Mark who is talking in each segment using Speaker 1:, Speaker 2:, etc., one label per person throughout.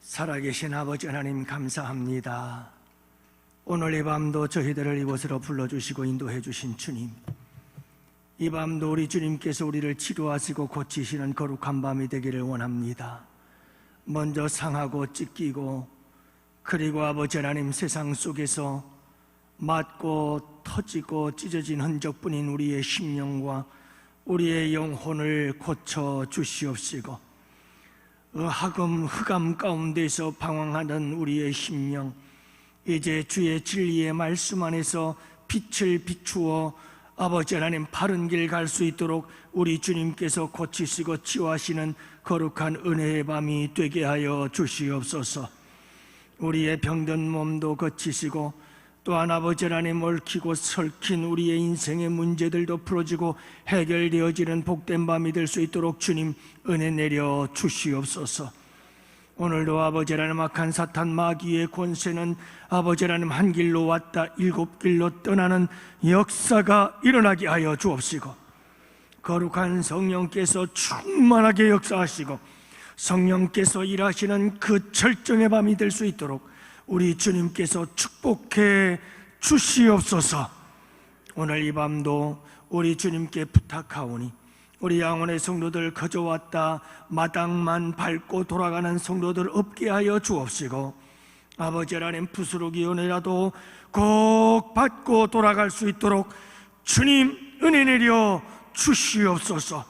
Speaker 1: 살아계신 아버지 하나님 감사합니다. 오늘 이 밤도 저희들을 이곳으로 불러주시고 인도해 주신 주님, 이 밤도 우리 주님께서 우리를 치료하시고 고치시는 거룩한 밤이 되기를 원합니다. 먼저 상하고 찢기고 그리고 아버지 하나님 세상 속에서 맞고 터지고 찢어진 흔적뿐인 우리의 심령과 우리의 영혼을 고쳐 주시옵시고, 흑암 가운데서 방황하는 우리의 심령, 이제 주의 진리의 말씀 안에서 빛을 비추어 아버지 하나님 바른 길 갈 수 있도록 우리 주님께서 고치시고 치유하시는 거룩한 은혜의 밤이 되게 하여 주시옵소서. 우리의 병든 몸도 고치시고 또한 아버지 하나님 얽히고 설킨 우리의 인생의 문제들도 풀어지고 해결되어지는 복된 밤이 될 수 있도록 주님 은혜 내려 주시옵소서. 오늘도 아버지 하나님 악한 사탄 마귀의 권세는 아버지 하나님 한 길로 왔다 일곱 길로 떠나는 역사가 일어나게 하여 주옵시고, 거룩한 성령께서 충만하게 역사하시고 성령께서 일하시는 그 절정의 밤이 될 수 있도록 우리 주님께서 축복해 주시옵소서. 오늘 이 밤도 우리 주님께 부탁하오니 우리 양원의 성도들 거저 왔다 마당만 밟고 돌아가는 성도들 없게 하여 주옵시고, 아버지 하나님 부스러기 은혜라도 꼭 받고 돌아갈 수 있도록 주님 은혜 내려 주시옵소서.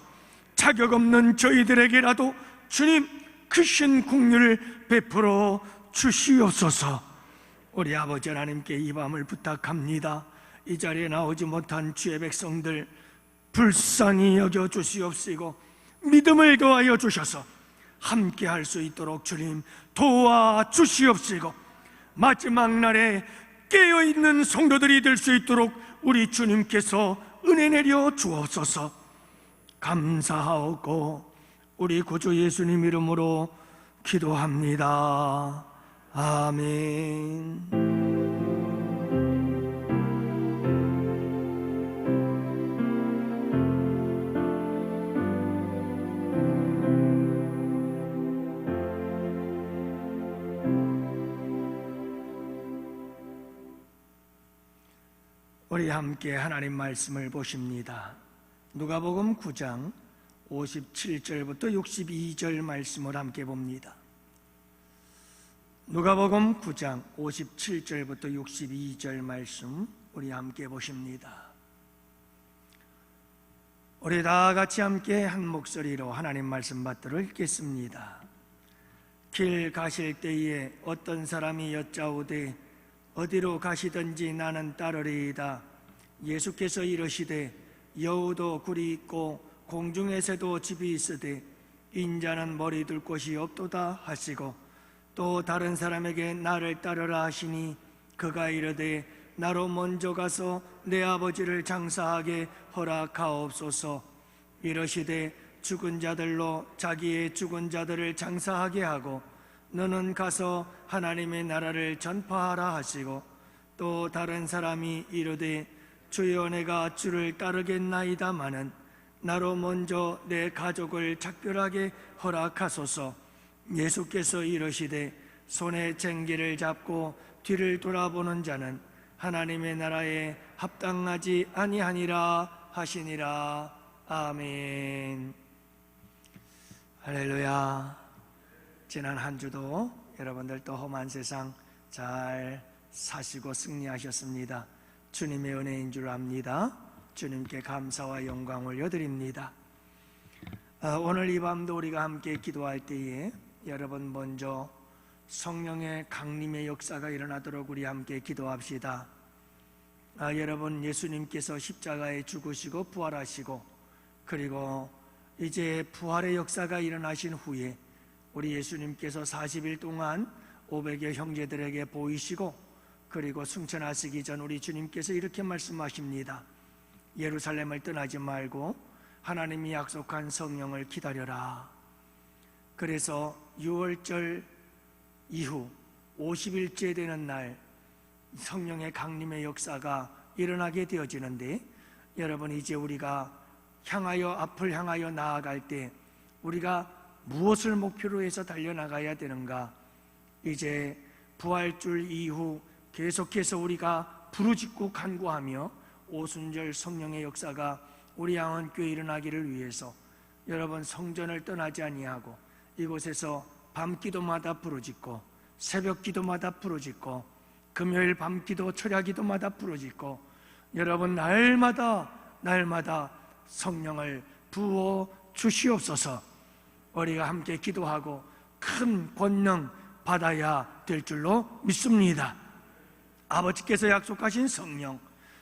Speaker 1: 자격 없는 저희들에게라도 주님 크신 긍휼을 베풀어 주시옵소서. 우리 아버지 하나님께 이 밤을 부탁합니다. 이 자리에 나오지 못한 주의 백성들 불쌍히 여겨 주시옵시고 믿음을 더하여 주셔서 함께 할 수 있도록 주님 도와 주시옵시고, 마지막 날에 깨어있는 성도들이 될 수 있도록 우리 주님께서 은혜 내려 주옵소서. 감사하고 우리 구주 예수님 이름으로 기도합니다. 아멘. 우리 함께 하나님 말씀을 보십니다. 누가복음 9장 57절부터 62절 말씀을 함께 봅니다. 누가복음 9장 57절부터 62절 말씀 우리 함께 보십니다. 우리 다 같이 함께 한 목소리로 하나님 말씀 받들어 읽겠습니다. 길 가실 때에 어떤 사람이 여짜오되 어디로 가시든지 나는 따르리이다. 예수께서 이르시되 여우도 굴이 있고 공중의 새도 집이 있으되 인자는 머리 둘 곳이 없도다 하시고, 또 다른 사람에게 나를 따르라 하시니 그가 이르되 나로 먼저 가서 내 아버지를 장사하게 허락하옵소서. 이르시되 죽은 자들로 자기의 죽은 자들을 장사하게 하고 너는 가서 하나님의 나라를 전파하라 하시고, 또 다른 사람이 이르되 주여 내가 주를 따르겠나이다마는 나로 먼저 내 가족을 작별하게 허락하소서. 예수께서 이르시되 손에 쟁기를 잡고 뒤를 돌아보는 자는 하나님의 나라에 합당하지 아니하니라 하시니라. 아멘. 할렐루야. 지난 한 주도 여러분들 또 험한 세상 잘 사시고 승리하셨습니다. 주님의 은혜인 줄 압니다. 주님께 감사와 영광을 올려드립니다. 오늘 이 밤도 우리가 함께 기도할 때에 여러분 먼저 성령의 강림의 역사가 일어나도록 우리 함께 기도합시다. 여러분, 예수님께서 십자가에 죽으시고 부활하시고 그리고 이제 부활의 역사가 일어나신 후에 우리 예수님께서 40일 동안 500여 형제들에게 보이시고 그리고 승천하시기 전 우리 주님께서 이렇게 말씀하십니다. 예루살렘을 떠나지 말고 하나님이 약속한 성령을 기다려라. 그래서 6월절 이후 50일째 되는 날 성령의 강림의 역사가 일어나게 되어지는데, 여러분 이제 우리가 앞을 향하여 나아갈 때 우리가 무엇을 목표로 해서 달려나가야 되는가? 이제 부활절 이후 계속해서 우리가 부르짖고 간구하며 오순절 성령의 역사가 우리 양원교회에 일어나기를 위해서 여러분 성전을 떠나지 아니하고 이곳에서 밤기도마다 부르짖고 새벽기도마다 부르짖고 금요일 밤기도 철야기도마다 부르짖고 여러분 날마다 성령을 부어 주시옵소서. 우리가 함께 기도하고 큰 권능 받아야 될 줄로 믿습니다. 아버지께서 약속하신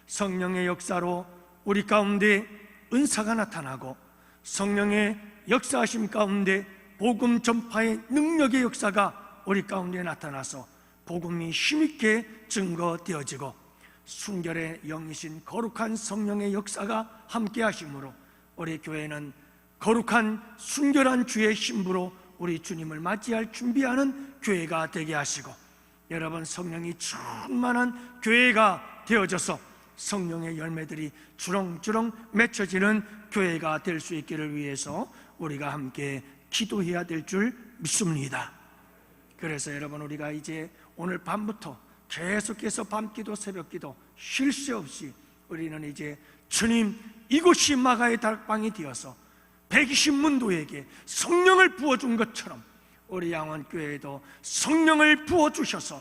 Speaker 1: 성령의 역사로 우리 가운데 은사가 나타나고 성령의 역사하심 가운데 복음 전파의 능력의 역사가 우리 가운데 나타나서 복음이 힘있게 증거되어지고 순결의 영이신 거룩한 성령의 역사가 함께 하심으로 우리 교회는 거룩한 순결한 주의 신부로 우리 주님을 맞이할 준비하는 교회가 되게 하시고 여러분 성령이 충만한 교회가 되어져서 성령의 열매들이 주렁주렁 맺혀지는 교회가 될 수 있기를 위해서 우리가 함께 기도해야 될 줄 믿습니다. 그래서 여러분 우리가 이제 오늘 밤부터 계속해서 밤기도 새벽기도 쉴 새 없이 우리는 이제 주님 이곳이 마가의 다락방이 되어서 120문도에게 성령을 부어준 것처럼 우리 양원교회에도 성령을 부어주셔서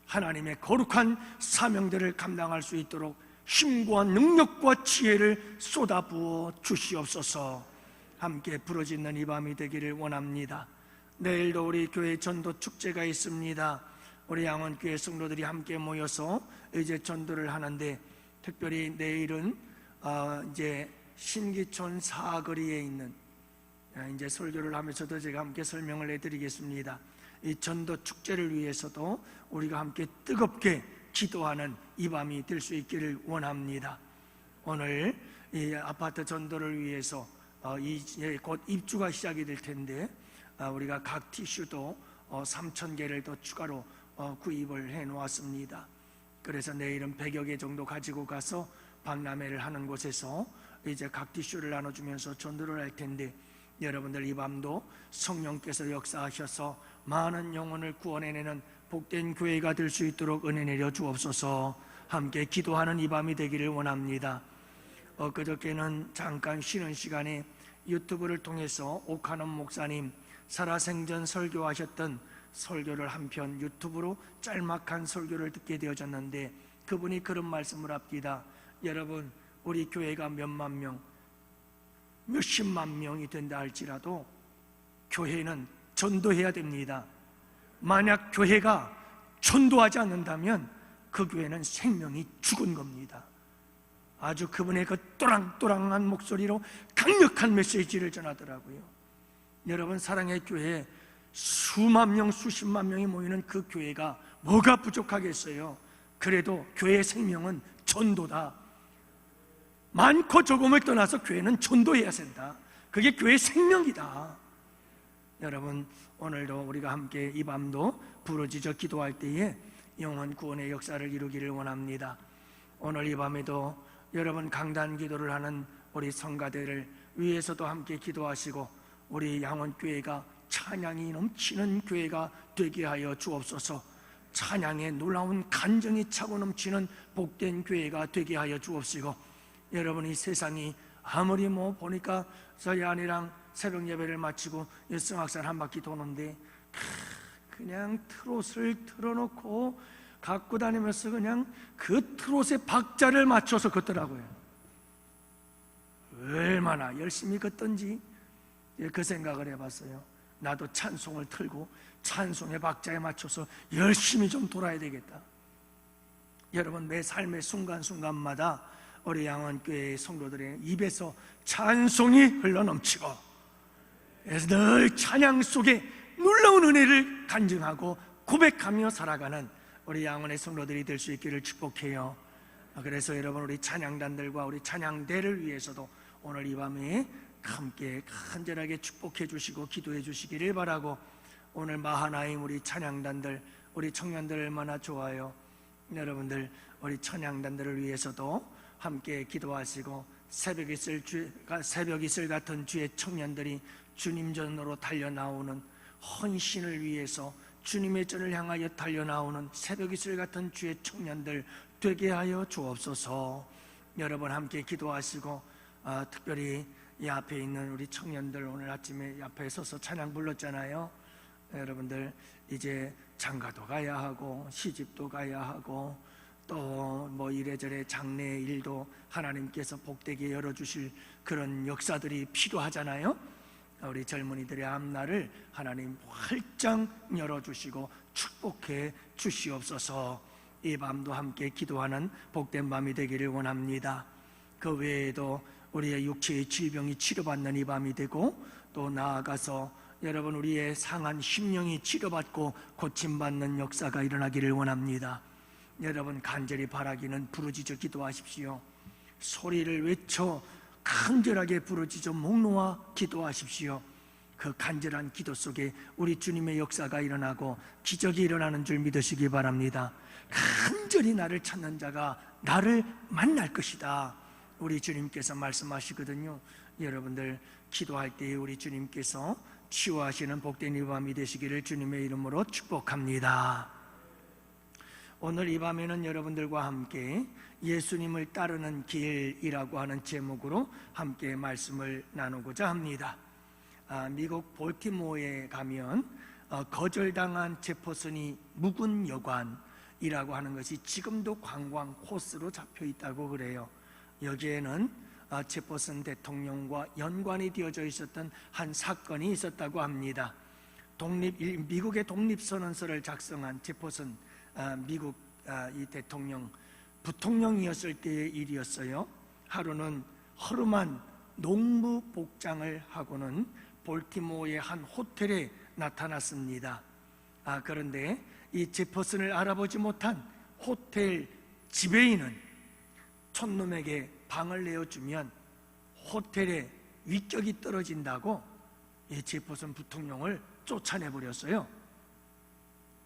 Speaker 1: 하나님의 거룩한 사명들을 감당할 수 있도록 힘과 능력과 지혜를 쏟아부어 주시옵소서. 함께 부르짖는 이 밤이 되기를 원합니다. 내일도 우리 교회 전도 축제가 있습니다. 우리 양원교회 성도들이 함께 모여서 이제 전도를 하는데 특별히 내일은 이제 신기촌 사거리에 있는 이제 설교를 하면서도 제가 함께 설명을 해드리겠습니다. 이 전도 축제를 위해서도 우리가 함께 뜨겁게 기도하는 이 밤이 될 수 있기를 원합니다. 오늘 이 아파트 전도를 위해서 이제 곧 입주가 시작이 될 텐데 우리가 각 티슈도 3,000개를 더 추가로 구입을 해 놓았습니다. 그래서 내일은 100여 개 정도 가지고 가서 박람회를 하는 곳에서 이제 각 티슈를 나눠주면서 전도를 할 텐데 여러분들 이 밤도 성령께서 역사하셔서 많은 영혼을 구원해내는 복된 교회가 될 수 있도록 은혜 내려 주옵소서. 함께 기도하는 이 밤이 되기를 원합니다. 그저께는 잠깐 쉬는 시간에 유튜브를 통해서 옥하는 목사님 살아생전 설교하셨던 설교를 한편 유튜브로 짤막한 설교를 듣게 되어졌는데 그분이 그런 말씀을 합니다. 여러분 우리 교회가 몇만 명, 몇십만 명이 된다 할지라도 교회는 전도해야 됩니다. 만약 교회가 전도하지 않는다면 그 교회는 생명이 죽은 겁니다. 아주 그분의 그 또랑또랑한 목소리로 강력한 메시지를 전하더라고요. 여러분 사랑의 교회에 수만 명, 수십만 명이 모이는 그 교회가 뭐가 부족하겠어요? 그래도 교회의 생명은 전도다. 많고 적음을 떠나서 교회는 전도해야 된다. 그게 교회의 생명이다. 여러분 오늘도 우리가 함께 이 밤도 부르짖어 기도할 때에 영혼 구원의 역사를 이루기를 원합니다. 오늘 이 밤에도 여러분 강단 기도를 하는 우리 성가대를 위해서도 함께 기도하시고 우리 양원교회가 찬양이 넘치는 교회가 되게 하여 주옵소서. 찬양의 놀라운 간정이 차고 넘치는 복된 교회가 되게 하여 주옵시고 여러분 이 세상이 아무리 보니까 저희 아내랑 새벽 예배를 마치고 성악산 한 바퀴 도는데 그냥 트롯을 틀어놓고 갖고 다니면서 그냥 그 트롯의 박자를 맞춰서 걷더라고요. 얼마나 열심히 걷던지 그 생각을 해봤어요. 나도 찬송을 틀고 찬송의 박자에 맞춰서 열심히 좀 돌아야 되겠다. 여러분 매 삶의 순간순간마다 우리 양원교회 성도들의 입에서 찬송이 흘러넘치고 그래서 늘 찬양 속에 놀라운 은혜를 간증하고 고백하며 살아가는 우리 양원의 성도들이 될 수 있기를 축복해요. 그래서 여러분 우리 찬양단들과 우리 찬양대를 위해서도 오늘 이 밤에 함께 간절하게 축복해 주시고 기도해 주시기를 바라고 오늘 마하나임 우리 찬양단들 우리 청년들 얼마나 좋아요. 여러분들 우리 찬양단들을 위해서도 함께 기도하시고 새벽 이슬 같은 주의 청년들이 주님 전으로 달려나오는 헌신을 위해서 주님의 전을 향하여 달려나오는 새벽 이슬 같은 주의 청년들 되게 하여 주옵소서. 여러분 함께 기도하시고 특별히 이 앞에 있는 우리 청년들, 오늘 아침에 앞에 서서 찬양 불렀잖아요. 여러분들 이제 장가도 가야 하고 시집도 가야 하고 또 뭐 이래저래 장래 일도 하나님께서 복되게 열어주실 그런 역사들이 필요하잖아요. 우리 젊은이들의 앞날을 하나님 활짝 열어주시고 축복해 주시옵소서. 이 밤도 함께 기도하는 복된 밤이 되기를 원합니다. 그 외에도 우리의 육체의 질병이 치료받는 이 밤이 되고, 또 나아가서 여러분 우리의 상한 심령이 치료받고 고침받는 역사가 일어나기를 원합니다. 여러분 간절히 바라기는 부르짖어 기도하십시오. 소리를 외쳐 간절하게 부르짖어 목 놓아 기도하십시오. 그 간절한 기도 속에 우리 주님의 역사가 일어나고 기적이 일어나는 줄 믿으시기 바랍니다. 간절히 나를 찾는 자가 나를 만날 것이다, 우리 주님께서 말씀하시거든요. 여러분들 기도할 때에 우리 주님께서 치유하시는 복된 이 밤이 되시기를 주님의 이름으로 축복합니다. 오늘 이 밤에는 여러분들과 함께 예수님을 따르는 길이라고 하는 제목으로 함께 말씀을 나누고자 합니다. 미국 볼티모어에 가면 거절당한 제퍼슨이 묵은 여관이라고 하는 것이 지금도 관광 코스로 잡혀 있다고 그래요. 여기에는 제퍼슨 대통령과 연관이 되어져 있었던 한 사건이 있었다고 합니다. 미국의 독립선언서를 작성한 제퍼슨 미국 이 대통령 부통령이었을 때의 일이었어요. 하루는 허름한 농부 복장을 하고는 볼티모어의 한 호텔에 나타났습니다. 그런데 이 제퍼슨을 알아보지 못한 호텔 지배인은 촌놈에게 방을 내어주면 호텔에 위격이 떨어진다고 이 제퍼슨 부통령을 쫓아내버렸어요.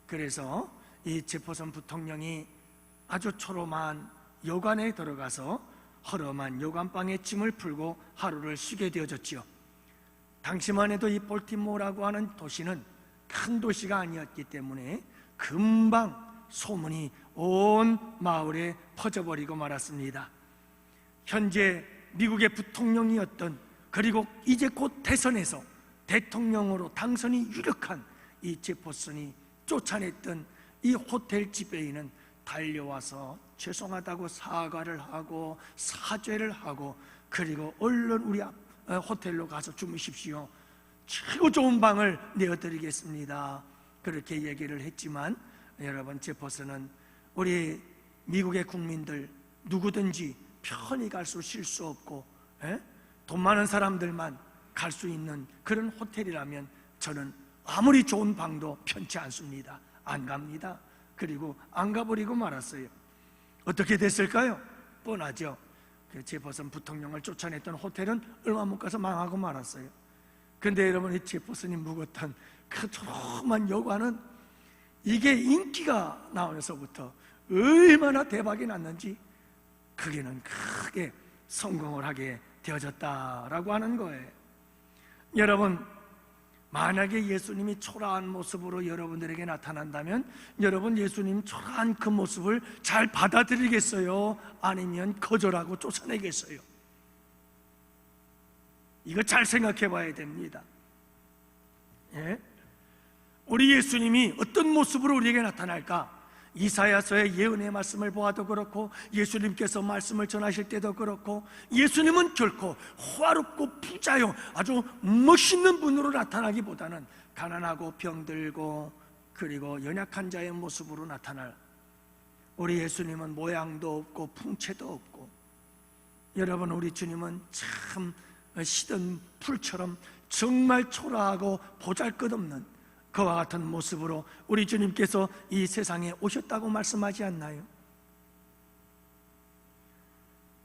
Speaker 1: 그래서 이 제퍼슨 부통령이 아주 초롬한 여관에 들어가서 허름한 여관방에 짐을 풀고 하루를 쉬게 되어졌지요. 당시만 해도 이 볼티모어라고 하는 도시는 큰 도시가 아니었기 때문에 금방 소문이 온 마을에 퍼져버리고 말았습니다. 현재 미국의 부통령이었던, 그리고 이제 곧 대선에서 대통령으로 당선이 유력한 이 제퍼슨이 쫓아냈던 이 호텔 지배인은 달려와서 죄송하다고 사과를 하고 사죄를 하고, 그리고 얼른 우리 호텔로 가서 주무십시오, 최고 좋은 방을 내어드리겠습니다, 그렇게 얘기를 했지만, 여러분 제퍼슨은 우리 미국의 국민들 누구든지 편히 갈 수 쉴 수 없고 돈 많은 사람들만 갈 수 있는 그런 호텔이라면 저는 아무리 좋은 방도 편치 않습니다. 안 갑니다. 그리고 안 가버리고 말았어요. 어떻게 됐을까요? 뻔하죠. 제퍼슨 부통령을 쫓아냈던 호텔은 얼마 못 가서 망하고 말았어요. 근데 여러분, 이 제퍼슨이 묵었던 그 조그만 여관은 이게 인기가 나오면서부터 얼마나 대박이 났는지 그게는 크게 성공을 하게 되어졌다라고 하는 거예요. 여러분, 만약에 예수님이 초라한 모습으로 여러분들에게 나타난다면 여러분 예수님 초라한 그 모습을 잘 받아들이겠어요? 아니면 거절하고 쫓아내겠어요? 이거 잘 생각해 봐야 됩니다. 우리 예수님이 어떤 모습으로 우리에게 나타날까? 이사야서의 예언의 말씀을 보아도 그렇고, 예수님께서 말씀을 전하실 때도 그렇고, 예수님은 결코 호화롭고 부자요 아주 멋있는 분으로 나타나기보다는 가난하고 병들고 그리고 연약한 자의 모습으로 나타날, 우리 예수님은 모양도 없고 풍채도 없고, 여러분 우리 주님은 참 시든 풀처럼 정말 초라하고 보잘것없는 그와 같은 모습으로 우리 주님께서 이 세상에 오셨다고 말씀하지 않나요?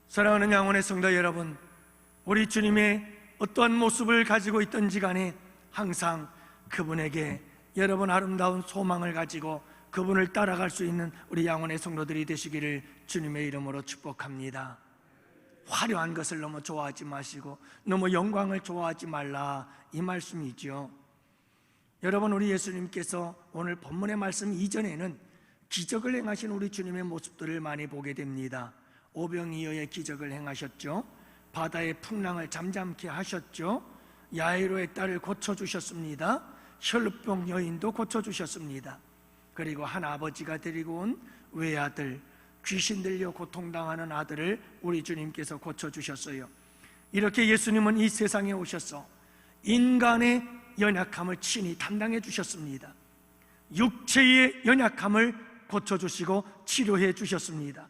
Speaker 1: 사랑하는 양원의 성도 여러분, 우리 주님의 어떠한 모습을 가지고 있든지 간에 항상 그분에게 여러분 아름다운 소망을 가지고 그분을 따라갈 수 있는 우리 양원의 성도들이 되시기를 주님의 이름으로 축복합니다. 화려한 것을 너무 좋아하지 마시고 너무 영광을 좋아하지 말라, 이 말씀이죠. 여러분, 우리 예수님께서 오늘 본문의 말씀 이전에는 기적을 행하신 우리 주님의 모습들을 많이 보게 됩니다. 오병이어의 기적을 행하셨죠. 바다의 풍랑을 잠잠케 하셨죠. 야이로의 딸을 고쳐주셨습니다. 혈루병 여인도 고쳐주셨습니다. 그리고 한 아버지가 데리고 온 외아들, 귀신 들려 고통당하는 아들을 우리 주님께서 고쳐주셨어요. 이렇게 예수님은 이 세상에 오셔서 인간의 연약함을 친히 담당해 주셨습니다. 육체의 연약함을 고쳐주시고 치료해 주셨습니다.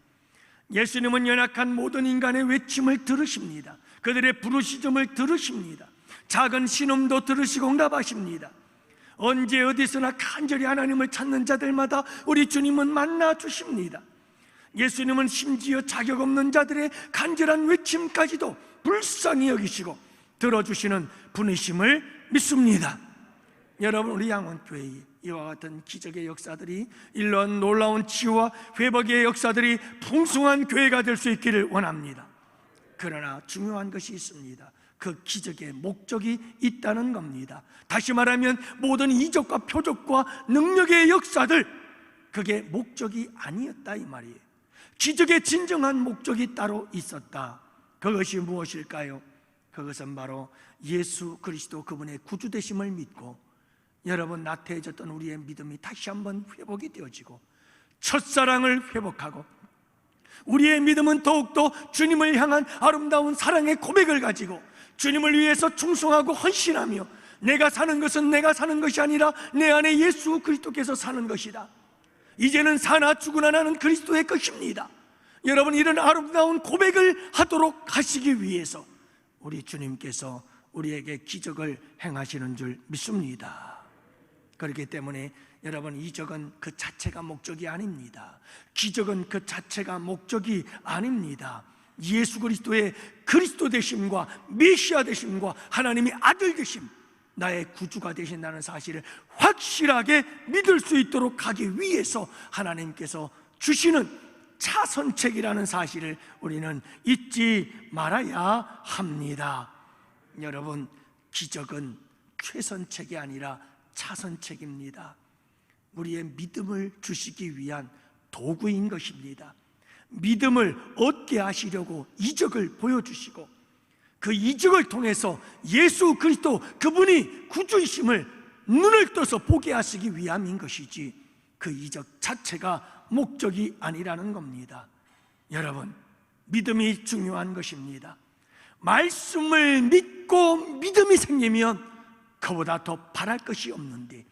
Speaker 1: 예수님은 연약한 모든 인간의 외침을 들으십니다. 그들의 부르짖음을 들으십니다. 작은 신음도 들으시고 응답하십니다. 언제 어디서나 간절히 하나님을 찾는 자들마다 우리 주님은 만나 주십니다. 예수님은 심지어 자격 없는 자들의 간절한 외침까지도 불쌍히 여기시고 들어주시는 분이심을 믿습니다. 여러분, 우리 양원교회에 이와 같은 기적의 역사들이, 이러한 놀라운 치유와 회복의 역사들이 풍성한 교회가 될 수 있기를 원합니다. 그러나 중요한 것이 있습니다. 그 기적의 목적이 있다는 겁니다. 다시 말하면 모든 이적과 표적과 능력의 역사들, 그게 목적이 아니었다 이 말이에요. 기적의 진정한 목적이 따로 있었다. 그것이 무엇일까요? 그것은 바로 예수 그리스도 그분의 구주되심을 믿고 여러분, 나태해졌던 우리의 믿음이 다시 한번 회복이 되어지고 첫사랑을 회복하고 우리의 믿음은 더욱더 주님을 향한 아름다운 사랑의 고백을 가지고 주님을 위해서 충성하고 헌신하며 내가 사는 것은 내가 사는 것이 아니라 내 안에 예수 그리스도께서 사는 것이다. 이제는 사나 죽으나 나는 그리스도의 것입니다. 여러분, 이런 아름다운 고백을 하도록 하시기 위해서 우리 주님께서 우리에게 기적을 행하시는 줄 믿습니다. 그렇기 때문에 여러분, 이적은 그 자체가 목적이 아닙니다. 기적은 그 자체가 목적이 아닙니다. 예수 그리스도의 그리스도 되심과 메시아 되심과 하나님의 아들 되심, 나의 구주가 되신다는 사실을 확실하게 믿을 수 있도록 하기 위해서 하나님께서 주시는 차선책이라는 사실을 우리는 잊지 말아야 합니다. 여러분, 기적은 최선책이 아니라 차선책입니다. 우리의 믿음을 주시기 위한 도구인 것입니다. 믿음을 얻게 하시려고 이적을 보여주시고 그 이적을 통해서 예수 그리스도 그분이 구주이심을 눈을 떠서 보게 하시기 위함인 것이지 그 이적 자체가 목적이 아니라는 겁니다. 여러분, 믿음이 중요한 것입니다. 말씀을 믿고 믿음이 생기면 그보다 더 바랄 것이 없는데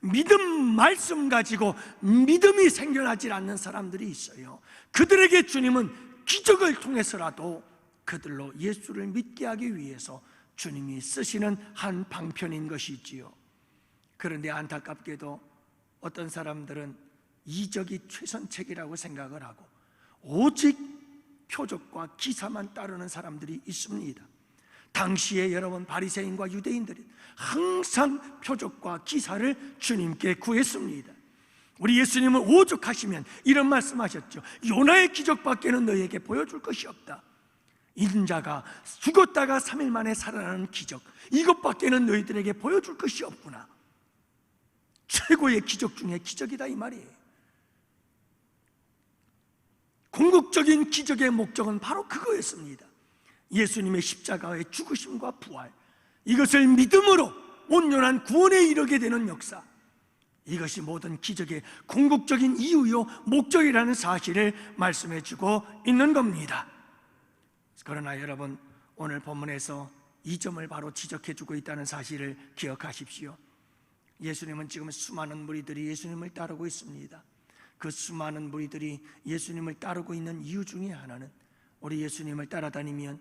Speaker 1: 믿음 말씀 가지고 믿음이 생겨나지 않는 사람들이 있어요. 그들에게 주님은 기적을 통해서라도 그들로 예수를 믿게 하기 위해서 주님이 쓰시는 한 방편인 것이지요. 그런데 안타깝게도 어떤 사람들은 이적이 최선책이라고 생각을 하고 오직 표적과 기사만 따르는 사람들이 있습니다. 당시에 여러분, 바리새인과 유대인들이 항상 표적과 기사를 주님께 구했습니다. 우리 예수님은 오죽하시면 이런 말씀하셨죠. 요나의 기적밖에는 너희에게 보여줄 것이 없다. 인자가 죽었다가 3일 만에 살아나는 기적, 이것밖에는 너희들에게 보여줄 것이 없구나. 최고의 기적 중에 기적이다 이 말이에요. 궁극적인 기적의 목적은 바로 그거였습니다. 예수님의 십자가의 죽으심과 부활, 이것을 믿음으로 온전한 구원에 이르게 되는 역사, 이것이 모든 기적의 궁극적인 이유요 목적이라는 사실을 말씀해 주고 있는 겁니다. 그러나 여러분, 오늘 본문에서 이 점을 바로 지적해 주고 있다는 사실을 기억하십시오. 예수님은 지금 수많은 무리들이 예수님을 따르고 있습니다. 그 수많은 무리들이 예수님을 따르고 있는 이유 중에 하나는 우리 예수님을 따라다니면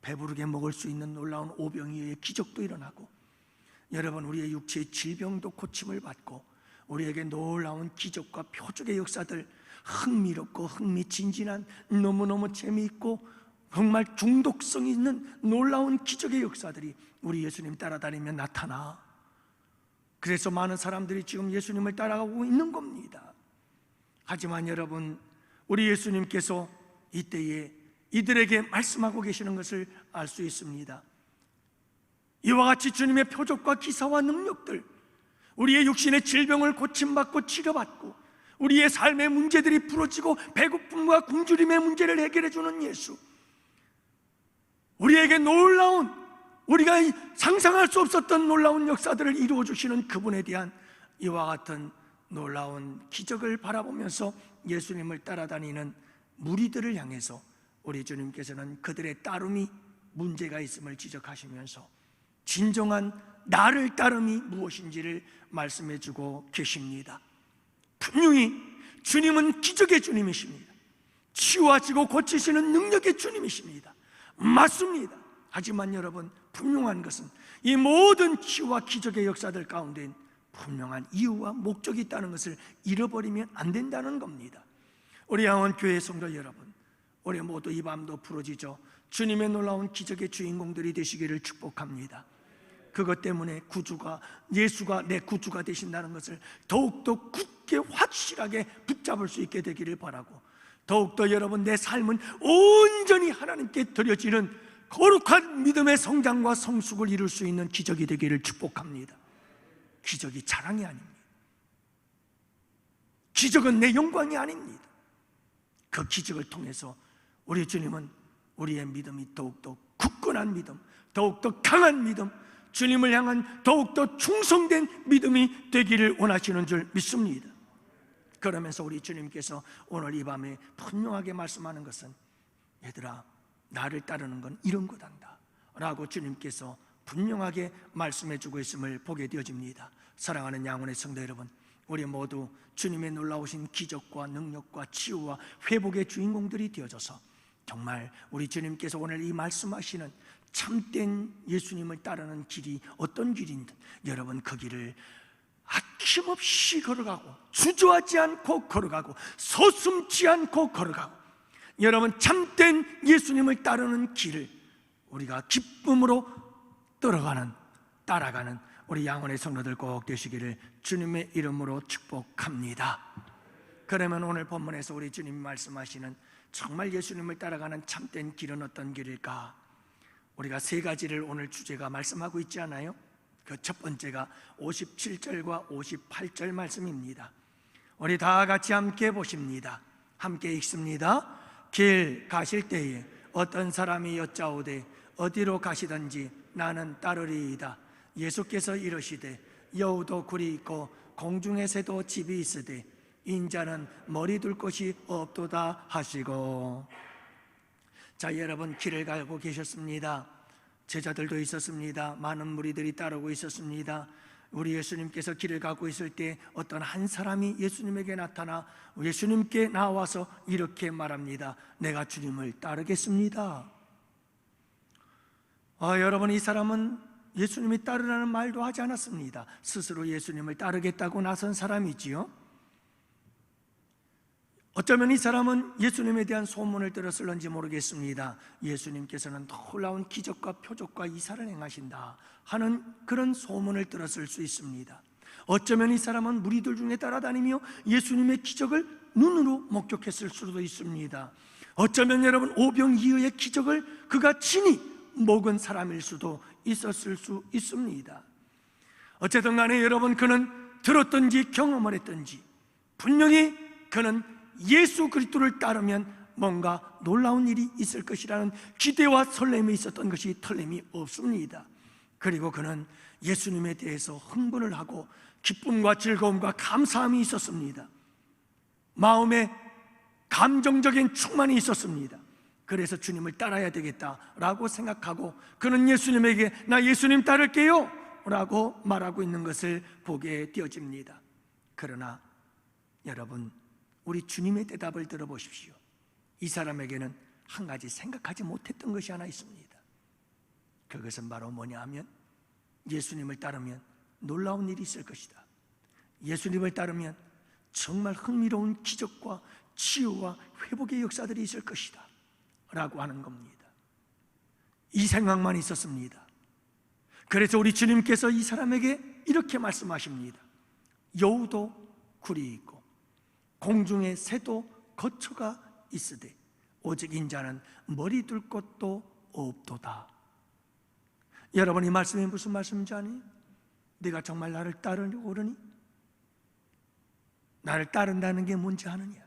Speaker 1: 배부르게 먹을 수 있는 놀라운 오병이어의 기적도 일어나고 여러분, 우리의 육체의 질병도 고침을 받고 우리에게 놀라운 기적과 표적의 역사들, 흥미롭고 흥미진진한, 너무너무 재미있고 정말 중독성 있는 놀라운 기적의 역사들이 우리 예수님 따라다니면 나타나. 그래서 많은 사람들이 지금 예수님을 따라가고 있는 겁니다. 하지만 여러분, 우리 예수님께서 이때에 이들에게 말씀하고 계시는 것을 알 수 있습니다. 이와 같이 주님의 표적과 기사와 능력들, 우리의 육신의 질병을 고침받고 치료받고 우리의 삶의 문제들이 풀어지고 배고픔과 굶주림의 문제를 해결해 주는 예수, 우리에게 놀라운, 우리가 상상할 수 없었던 놀라운 역사들을 이루어 주시는 그분에 대한 이와 같은 놀라운 기적을 바라보면서 예수님을 따라다니는 무리들을 향해서 우리 주님께서는 그들의 따름이 문제가 있음을 지적하시면서 진정한 나를 따름이 무엇인지를 말씀해 주고 계십니다. 분명히 주님은 기적의 주님이십니다. 치유하시고 고치시는 능력의 주님이십니다. 맞습니다. 하지만 여러분, 분명한 것은 이 모든 치유와 기적의 역사들 가운데엔 분명한 이유와 목적이 있다는 것을 잃어버리면 안 된다는 겁니다. 우리 양원교회 성도 여러분, 우리 모두 이 밤도 부러지죠. 주님의 놀라운 기적의 주인공들이 되시기를 축복합니다. 그것 때문에 예수가 내 구주가 되신다는 것을 더욱더 굳게 확실하게 붙잡을 수 있게 되기를 바라고, 더욱더 여러분, 내 삶은 온전히 하나님께 드려지는 거룩한 믿음의 성장과 성숙을 이룰 수 있는 기적이 되기를 축복합니다. 기적이 자랑이 아닙니다. 기적은 내 영광이 아닙니다. 그 기적을 통해서 우리 주님은 우리의 믿음이 더욱더 굳건한 믿음, 더욱더 강한 믿음, 주님을 향한 더욱더 충성된 믿음이 되기를 원하시는 줄 믿습니다. 그러면서 우리 주님께서 오늘 이 밤에 분명하게 말씀하는 것은, 얘들아, 나를 따르는 건 이런 거단다 라고 주님께서 분명하게 말씀해 주고 있음을 보게 되어집니다. 사랑하는 양원의 성도 여러분, 우리 모두 주님의 놀라우신 기적과 능력과 치유와 회복의 주인공들이 되어져서 정말 우리 주님께서 오늘 이 말씀하시는 참된 예수님을 따르는 길이 어떤 길인지, 여러분 그 길을 아낌없이 걸어가고 주저하지 않고 걸어가고 서슴지 않고 걸어가고, 여러분 참된 예수님을 따르는 길을 우리가 기쁨으로 따라가는 우리 양원의 성도들 꼭 되시기를 주님의 이름으로 축복합니다. 그러면 오늘 본문에서 우리 주님이 말씀하시는 정말 예수님을 따라가는 참된 길은 어떤 길일까? 우리가 세 가지를 오늘 주제가 말씀하고 있지 않아요? 그 첫 번째가 57절과 58절 말씀입니다. 우리 다 같이 함께 보십니다. 함께 읽습니다. 길 가실 때에 어떤 사람이 여짜오되 어디로 가시든지 나는 따르리이다. 예수께서 이르시되 여우도 굴이 있고 공중에 새도 집이 있으되 인자는 머리 둘 곳이 없도다 하시고. 자, 여러분 길을 가고 계셨습니다. 제자들도 있었습니다. 많은 무리들이 따르고 있었습니다. 우리 예수님께서 길을 가고 있을 때 어떤 한 사람이 예수님에게 나타나 예수님께 나와서 이렇게 말합니다. 내가 주님을 따르겠습니다. 여러분, 이 사람은 예수님이 따르라는 말도 하지 않았습니다. 스스로 예수님을 따르겠다고 나선 사람이지요. 어쩌면 이 사람은 예수님에 대한 소문을 들었을런지 모르겠습니다. 예수님께서는 놀라운 기적과 표적과 이사를 행하신다 하는 그런 소문을 들었을 수 있습니다. 어쩌면 이 사람은 무리들 중에 따라다니며 예수님의 기적을 눈으로 목격했을 수도 있습니다. 어쩌면 여러분 오병이어의 기적을 그가 친히 먹은 사람일 수도 있었을 수 있습니다. 어쨌든 간에 여러분, 그는 들었든지 경험을 했든지 분명히 그는 예수 그리스도를 따르면 뭔가 놀라운 일이 있을 것이라는 기대와 설렘이 있었던 것이 틀림이 없습니다. 그리고 그는 예수님에 대해서 흥분을 하고 기쁨과 즐거움과 감사함이 있었습니다. 마음에 감정적인 충만이 있었습니다. 그래서 주님을 따라야 되겠다라고 생각하고 그는 예수님에게 나 예수님 따를게요 라고 말하고 있는 것을 보게 되어집니다. 그러나 여러분, 우리 주님의 대답을 들어보십시오. 이 사람에게는 한 가지 생각하지 못했던 것이 하나 있습니다. 그것은 바로 뭐냐 하면 예수님을 따르면 놀라운 일이 있을 것이다. 예수님을 따르면 정말 흥미로운 기적과 치유와 회복의 역사들이 있을 것이다 라고 하는 겁니다. 이 생각만 있었습니다. 그래서 우리 주님께서 이 사람에게 이렇게 말씀하십니다. 여우도 굴이 있고 공중에 새도 거처가 있으되 오직 인자는 머리 둘 곳도 없도다. 여러분, 이 말씀이 무슨 말씀인지 아니? 네가 정말 나를 따르려고 그러니? 나를 따른다는 게 뭔지 아느냐?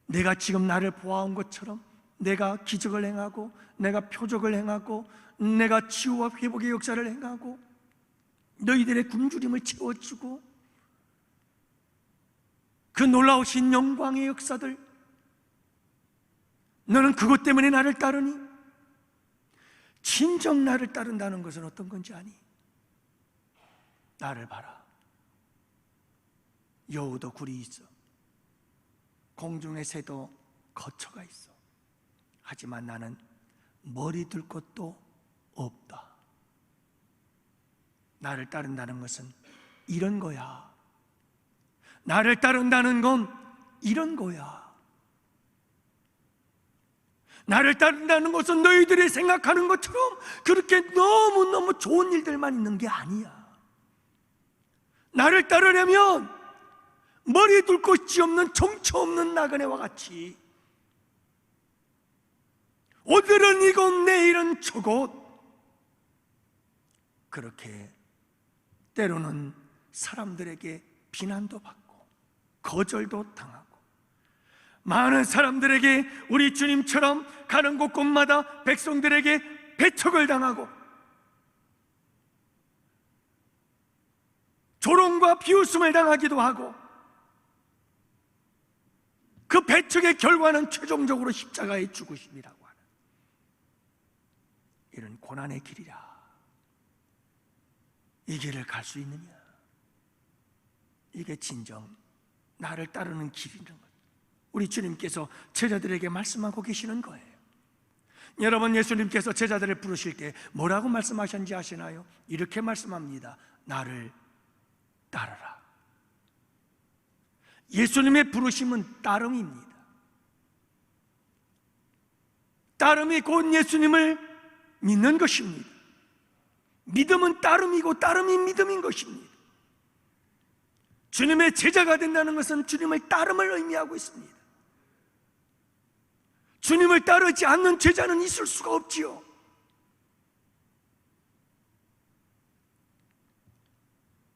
Speaker 1: 내가 지금 나를 보아온 것처럼 내가 기적을 행하고, 내가 표적을 행하고, 내가 치유와 회복의 역사를 행하고, 너희들의 굶주림을 채워주고, 그 놀라우신 영광의 역사들, 너는 그것 때문에 나를 따르니? 진정 나를 따른다는 것은 어떤 건지 아니? 나를 봐라. 여우도 굴이 있어, 공중의 새도 거처가 있어. 하지만 나는 머리 둘 곳도 없다. 나를 따른다는 것은 이런 거야. 나를 따른다는 건 이런 거야. 나를 따른다는 것은 너희들이 생각하는 것처럼 그렇게 너무너무 좋은 일들만 있는 게 아니야. 나를 따르려면 머리 둘 곳이 없는 정처 없는 나그네와 같이 오늘은 이곳 내일은 저곳, 그렇게 때로는 사람들에게 비난도 받고 거절도 당하고, 많은 사람들에게 우리 주님처럼 가는 곳곳마다 백성들에게 배척을 당하고 조롱과 비웃음을 당하기도 하고, 그 배척의 결과는 최종적으로 십자가의 죽으심이라고 하는 이런 고난의 길이라. 이 길을 갈 수 있느냐? 이게 진정 나를 따르는 길이라는 것, 우리 주님께서 제자들에게 말씀하고 계시는 거예요. 여러분, 예수님께서 제자들을 부르실 때 뭐라고 말씀하셨는지 아시나요? 이렇게 말씀합니다. 나를 따르라. 예수님의 부르심은 따름입니다. 따름이 곧 예수님을 믿는 것입니다. 믿음은 따름이고 따름이 믿음인 것입니다. 주님의 제자가 된다는 것은 주님을 따름을 의미하고 있습니다. 주님을 따르지 않는 제자는 있을 수가 없지요.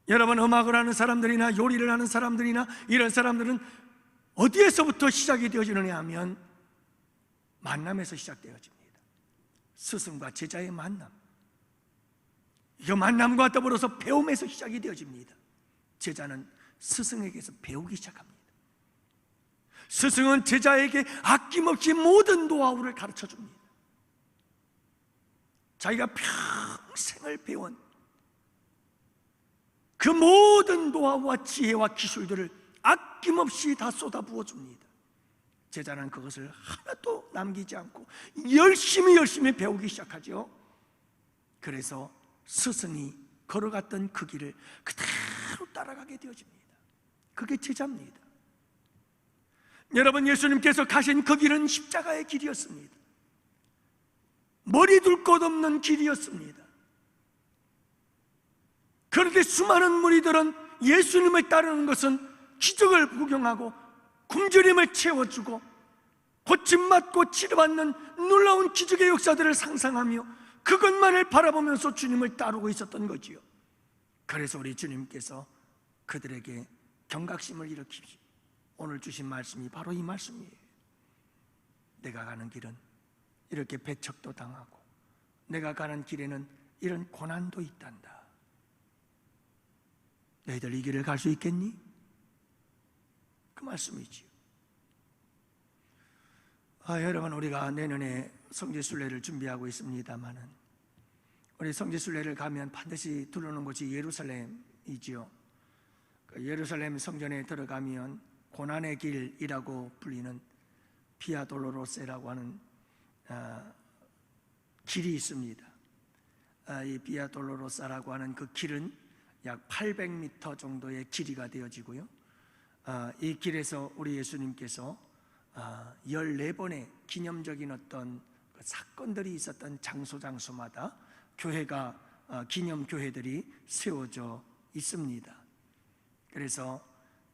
Speaker 1: 여러분, 음악을 하는 사람들이나 요리를 하는 사람들이나 이런 사람들은 어디에서부터 시작이 되어지느냐 하면 만남에서 시작되어집니다. 스승과 제자의 만남, 이 만남과 더불어서 배움에서 시작이 되어집니다. 제자는 스승에게서 배우기 시작합니다. 스승은 제자에게 아낌없이 모든 노하우를 가르쳐줍니다. 자기가 평생을 배운 그 모든 노하우와 지혜와 기술들을 아낌없이 다 쏟아부어 줍니다. 제자는 그것을 하나도 남기지 않고 열심히 배우기 시작하죠. 그래서 스승이 걸어갔던 그 길을 그대로 따라가게 되어집니다. 그게 제자입니다. 여러분, 예수님께서 가신 그 길은 십자가의 길이었습니다. 머리 둘 곳 없는 길이었습니다. 그런데 수많은 무리들은 예수님을 따르는 것은 기적을 구경하고 굶주림을 채워주고 고침받고 치료받는 놀라운 기적의 역사들을 상상하며 그것만을 바라보면서 주님을 따르고 있었던 거지요. 그래서 우리 주님께서 그들에게 경각심을 일으키시, 오늘 주신 말씀이 바로 이 말씀이에요. 내가 가는 길은 이렇게 배척도 당하고 내가 가는 길에는 이런 고난도 있단다. 너희들 이 길을 갈 수 있겠니? 그 말씀이지요. 여러분, 우리가 내년에 성지순례를 준비하고 있습니다마는 우리 성지순례를 가면 반드시 들르는 곳이 예루살렘이지요. 그 예루살렘 성전에 들어가면 고난의 길이라고 불리는 비아 돌로로세라고 하는 길이 있습니다. 이 비아 돌로로사라고 하는 그 길은 약 800m 정도의 길이가 되어지고요. 이 길에서 우리 예수님께서 14번의 기념적인 어떤 사건들이 있었던 장소마다 교회가 기념교회들이 세워져 있습니다. 그래서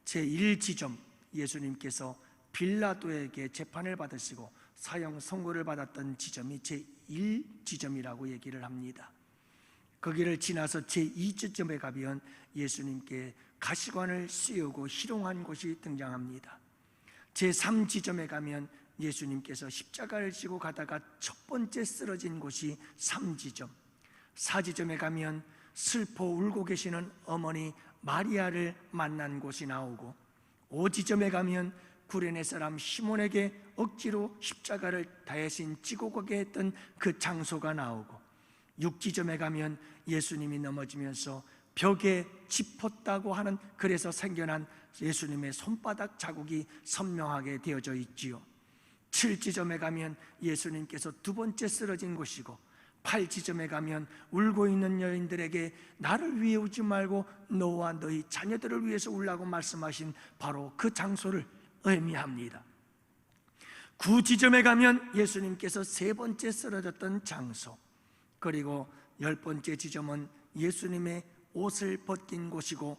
Speaker 1: 제1지점, 예수님께서 빌라도에게 재판을 받으시고 사형 선고를 받았던 지점이 제1지점이라고 얘기를 합니다. 거기를 지나서 제2지점에 가면 예수님께 가시관을 씌우고 희롱한 곳이 등장합니다. 제3지점에 가면 예수님께서 십자가를 지고 가다가 첫 번째 쓰러진 곳이 3지점, 4지점에 가면 슬퍼 울고 계시는 어머니 마리아를 만난 곳이 나오고, 5지점에 가면 구레네 사람 시몬에게 억지로 십자가를 대신 지고 가게 했던 그 장소가 나오고, 6지점에 가면 예수님이 넘어지면서 벽에 짚었다고 하는, 그래서 생겨난 예수님의 손바닥 자국이 선명하게 되어져 있지요. 7지점에 가면 예수님께서 두 번째 쓰러진 곳이고, 8지점에 가면 울고 있는 여인들에게 나를 위해 울지 말고 너와 너희 자녀들을 위해서 울라고 말씀하신 바로 그 장소를 의미합니다. 9지점에 가면 예수님께서 세 번째 쓰러졌던 장소, 그리고 10번째 지점은 예수님의 옷을 벗긴 곳이고,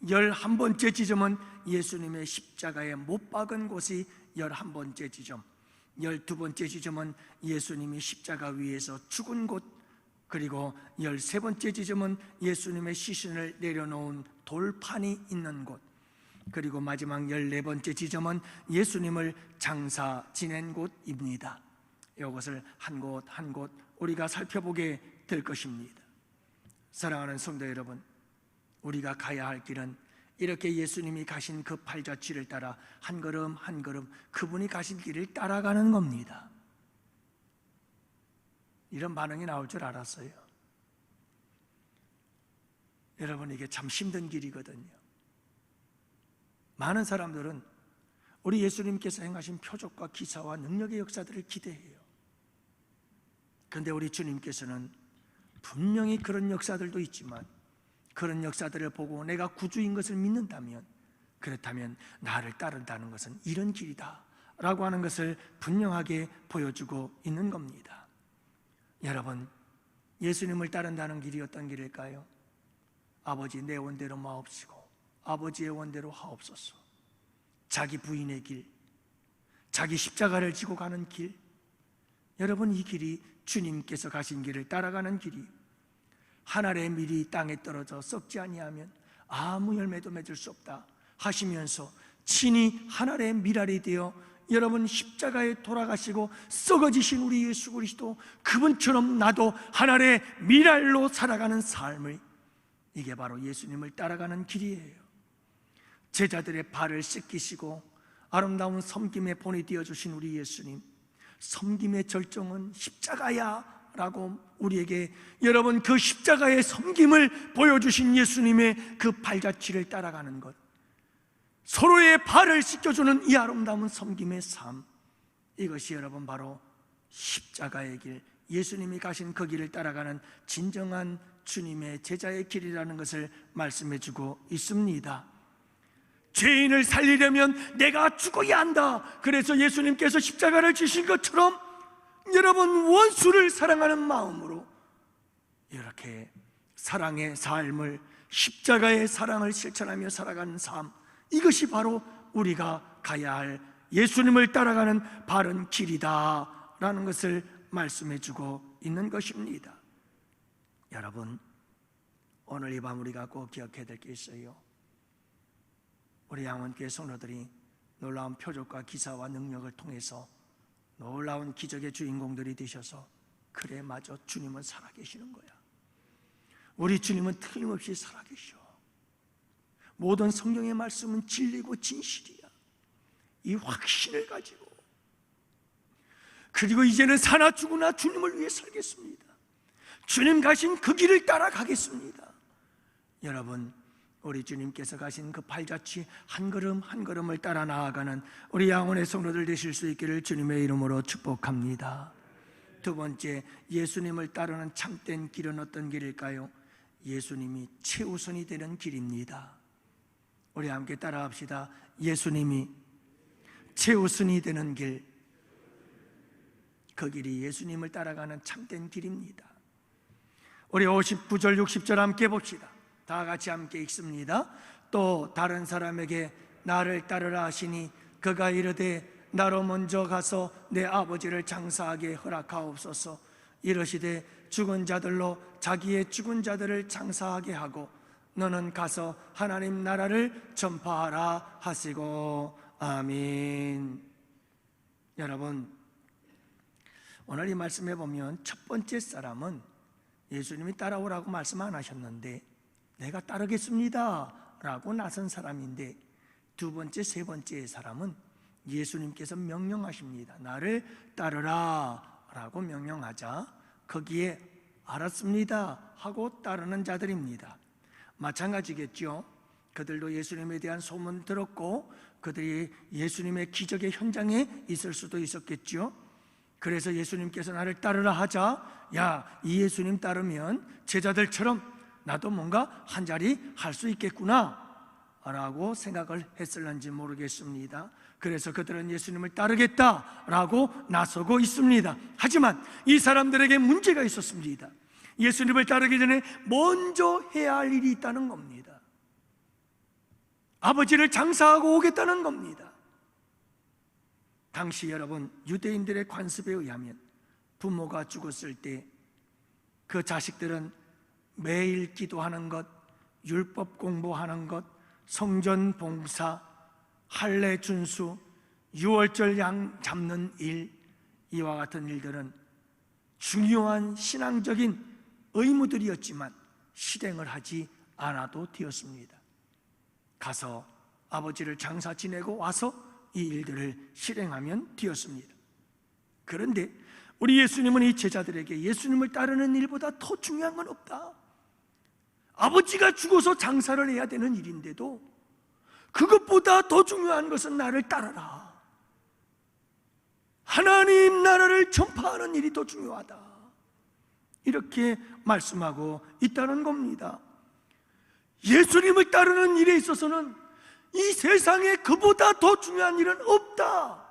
Speaker 1: 11번째 지점은 예수님의 십자가에 못 박은 곳이 11번째 지점, 12번째 지점은 예수님이 십자가 위에서 죽은 곳, 그리고 13번째 지점은 예수님의 시신을 내려놓은 돌판이 있는 곳, 그리고 마지막 14번째 지점은 예수님을 장사 지낸 곳입니다. 이것을 한 곳 한 곳 우리가 살펴보게 될 것입니다. 사랑하는 성도 여러분, 우리가 가야 할 길은 이렇게 예수님이 가신 그 팔자취를 따라 한 걸음 한 걸음 그분이 가신 길을 따라가는 겁니다. 이런 반응이 나올 줄 알았어요. 여러분, 이게 참 힘든 길이거든요. 많은 사람들은 우리 예수님께서 행하신 표적과 기사와 능력의 역사들을 기대해요. 그런데 우리 주님께서는 분명히 그런 역사들도 있지만, 그런 역사들을 보고 내가 구주인 것을 믿는다면, 그렇다면 나를 따른다는 것은 이런 길이다 라고 하는 것을 분명하게 보여주고 있는 겁니다. 여러분, 예수님을 따른다는 길이 어떤 길일까요? 아버지 내 원대로 마옵시고 아버지의 원대로 하옵소서. 자기 부인의 길, 자기 십자가를 지고 가는 길, 여러분, 이 길이 주님께서 가신 길을 따라가는 길이, 한 알의 밀이 땅에 떨어져 썩지 아니하면 아무 열매도 맺을 수 없다 하시면서 친히 한 알의 밀알이 되어 여러분 십자가에 돌아가시고 썩어지신 우리 예수 그리스도, 그분처럼 나도 한 알의 밀알로 살아가는 삶을, 이게 바로 예수님을 따라가는 길이에요. 제자들의 발을 씻기시고 아름다운 섬김의 본이 되어주신 우리 예수님, 섬김의 절정은 십자가야 라고 우리에게 여러분 그 십자가의 섬김을 보여주신 예수님의 그 발자취를 따라가는 것, 서로의 발을 씻겨주는 이 아름다운 섬김의 삶, 이것이 여러분 바로 십자가의 길, 예수님이 가신 그 길을 따라가는 진정한 주님의 제자의 길이라는 것을 말씀해 주고 있습니다. 죄인을 살리려면 내가 죽어야 한다. 그래서 예수님께서 십자가를 지신 것처럼 여러분 원수를 사랑하는 마음으로 이렇게 사랑의 삶을, 십자가의 사랑을 실천하며 살아가는 삶, 이것이 바로 우리가 가야 할 예수님을 따라가는 바른 길이다 라는 것을 말씀해 주고 있는 것입니다. 여러분, 오늘 이 밤 우리가 꼭 기억해야 될 게 있어요. 우리 양원교회 성도들이 놀라운 표적과 기사와 능력을 통해서 놀라운 기적의 주인공들이 되셔서, 그래 맞아, 주님은 살아계시는 거야. 우리 주님은 틀림없이 살아계셔. 모든 성경의 말씀은 진리고 진실이야. 이 확신을 가지고, 그리고 이제는 사나 죽으나 주님을 위해 살겠습니다. 주님 가신 그 길을 따라가겠습니다. 여러분, 우리 주님께서 가신 그 발자취 한 걸음 한 걸음을 따라 나아가는 우리 양원의 성도들 되실 수 있기를 주님의 이름으로 축복합니다. 두 번째, 예수님을 따르는 참된 길은 어떤 길일까요? 예수님이 최우선이 되는 길입니다. 우리 함께 따라합시다. 예수님이 최우선이 되는 길, 그 길이 예수님을 따라가는 참된 길입니다. 우리 59절 60절 함께 봅시다. 다 같이 함께 읽습니다. 또 다른 사람에게 나를 따르라 하시니 그가 이르되 나로 먼저 가서 내 아버지를 장사하게 허락하옵소서. 이르시되 죽은 자들로 자기의 죽은 자들을 장사하게 하고 너는 가서 하나님 나라를 전파하라 하시고 아멘. 여러분, 오늘 이 말씀에 보면 첫 번째 사람은 예수님이 따라오라고 말씀 안 하셨는데 내가 따르겠습니다 라고 나선 사람인데, 두 번째, 세 번째 사람은 예수님께서 명령하십니다. 나를 따르라 라고 명령하자 거기에 알았습니다 하고 따르는 자들입니다. 마찬가지겠죠. 그들도 예수님에 대한 소문 들었고 그들이 예수님의 기적의 현장에 있을 수도 있었겠죠. 그래서 예수님께서 나를 따르라 하자, 야, 이 예수님 따르면 제자들처럼 나도 뭔가 한 자리 할 수 있겠구나 라고 생각을 했을는지 모르겠습니다. 그래서 그들은 예수님을 따르겠다라고 나서고 있습니다. 하지만 이 사람들에게 문제가 있었습니다. 예수님을 따르기 전에 먼저 해야 할 일이 있다는 겁니다. 아버지를 장사하고 오겠다는 겁니다. 당시 여러분, 유대인들의 관습에 의하면 부모가 죽었을 때 그 자식들은 매일 기도하는 것, 율법 공부하는 것, 성전 봉사, 할례 준수, 유월절 양 잡는 일, 이와 같은 일들은 중요한 신앙적인 의무들이었지만 실행을 하지 않아도 되었습니다. 가서 아버지를 장사 지내고 와서 이 일들을 실행하면 되었습니다. 그런데 우리 예수님은 이 제자들에게 예수님을 따르는 일보다 더 중요한 건 없다. 아버지가 죽어서 장사를 해야 되는 일인데도 그것보다 더 중요한 것은 나를 따르라. 하나님 나라를 전파하는 일이 더 중요하다. 이렇게 말씀하고 있다는 겁니다. 예수님을 따르는 일에 있어서는 이 세상에 그보다 더 중요한 일은 없다.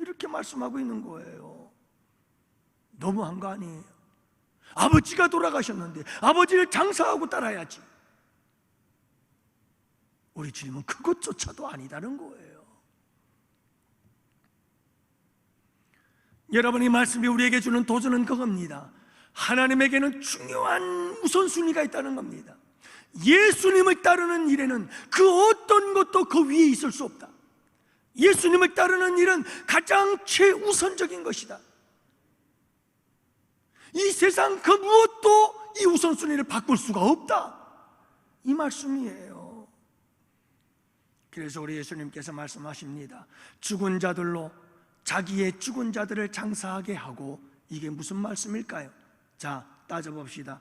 Speaker 1: 이렇게 말씀하고 있는 거예요. 너무한 거 아니에요? 아버지가 돌아가셨는데 아버지를 장사하고 따라야지. 우리 주님은 그것조차도 아니다는 거예요. 여러분이 말씀이 우리에게 주는 도전은 그겁니다. 하나님에게는 중요한 우선순위가 있다는 겁니다. 예수님을 따르는 일에는 그 어떤 것도 그 위에 있을 수 없다. 예수님을 따르는 일은 가장 최우선적인 것이다. 이 세상 그 무엇도 이 우선순위를 바꿀 수가 없다, 이 말씀이에요. 그래서 우리 예수님께서 말씀하십니다. 죽은 자들로 자기의 죽은 자들을 장사하게 하고, 이게 무슨 말씀일까요? 자, 따져봅시다.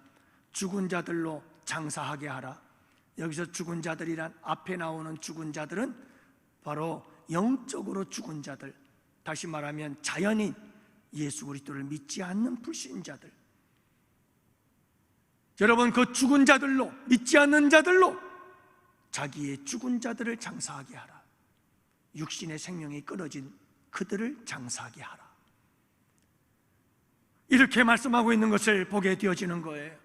Speaker 1: 죽은 자들로 장사하게 하라. 여기서 죽은 자들이란, 앞에 나오는 죽은 자들은 바로 영적으로 죽은 자들, 다시 말하면 자연인, 예수 그리스도를 믿지 않는 불신자들. 여러분, 그 죽은 자들로, 믿지 않는 자들로 자기의 죽은 자들을 장사하게 하라. 육신의 생명이 끊어진 그들을 장사하게 하라. 이렇게 말씀하고 있는 것을 보게 되어지는 거예요.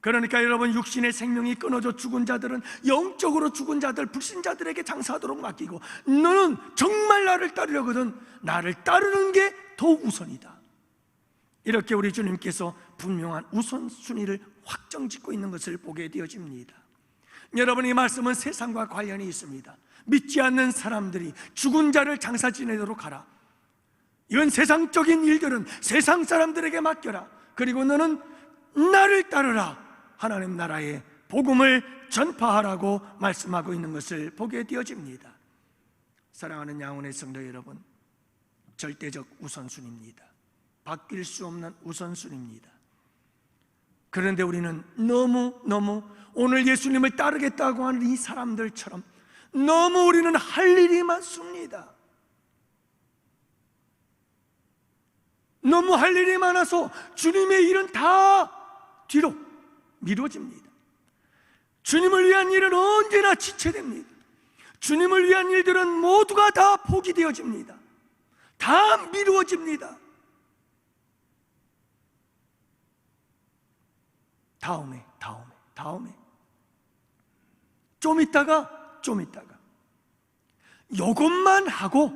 Speaker 1: 그러니까 여러분, 육신의 생명이 끊어져 죽은 자들은 영적으로 죽은 자들, 불신자들에게 장사하도록 맡기고, 너는 정말 나를 따르려거든 나를 따르는 게 더 우선이다. 이렇게 우리 주님께서 분명한 우선순위를 확정짓고 있는 것을 보게 되어집니다. 여러분, 이 말씀은 세상과 관련이 있습니다. 믿지 않는 사람들이 죽은 자를 장사 지내도록 하라. 이건 세상적인 일들은 세상 사람들에게 맡겨라. 그리고 너는 나를 따르라. 하나님 나라의 복음을 전파하라고 말씀하고 있는 것을 보게 되어집니다. 사랑하는 양혼의 성도 여러분, 절대적 우선순위입니다. 바뀔 수 없는 우선순위입니다. 그런데 우리는 너무 오늘 예수님을 따르겠다고 하는 이 사람들처럼 너무 우리는 할 일이 많습니다. 너무 할 일이 많아서 주님의 일은 다 뒤로 미뤄집니다. 주님을 위한 일은 언제나 지체됩니다. 주님을 위한 일들은 모두가 다 포기되어집니다. 다 미루어집니다. 다음에 좀 있다가 이것만 하고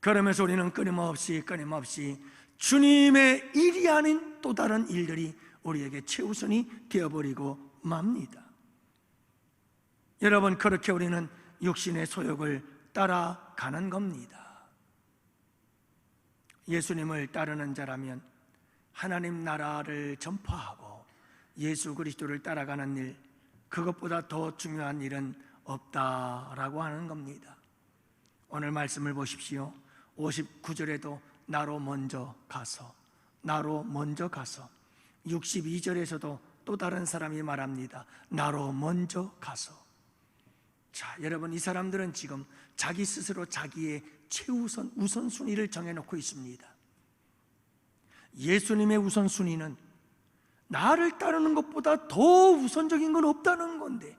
Speaker 1: 그러면서 우리는 끊임없이 주님의 일이 아닌 또 다른 일들이 우리에게 최우선이 되어버리고 맙니다. 여러분, 그렇게 우리는 육신의 소욕을 따라가는 겁니다. 예수님을 따르는 자라면 하나님 나라를 전파하고 예수 그리스도를 따라가는 일, 그것보다 더 중요한 일은 없다라고 하는 겁니다. 오늘 말씀을 보십시오. 59절에도 나로 먼저 가서 62절에서도 또 다른 사람이 말합니다. 나로 먼저 가서. 자, 여러분, 이 사람들은 지금 자기 스스로 자기의 최우선 우선순위를 정해놓고 있습니다. 예수님의 우선순위는 나를 따르는 것보다 더 우선적인 건 없다는 건데,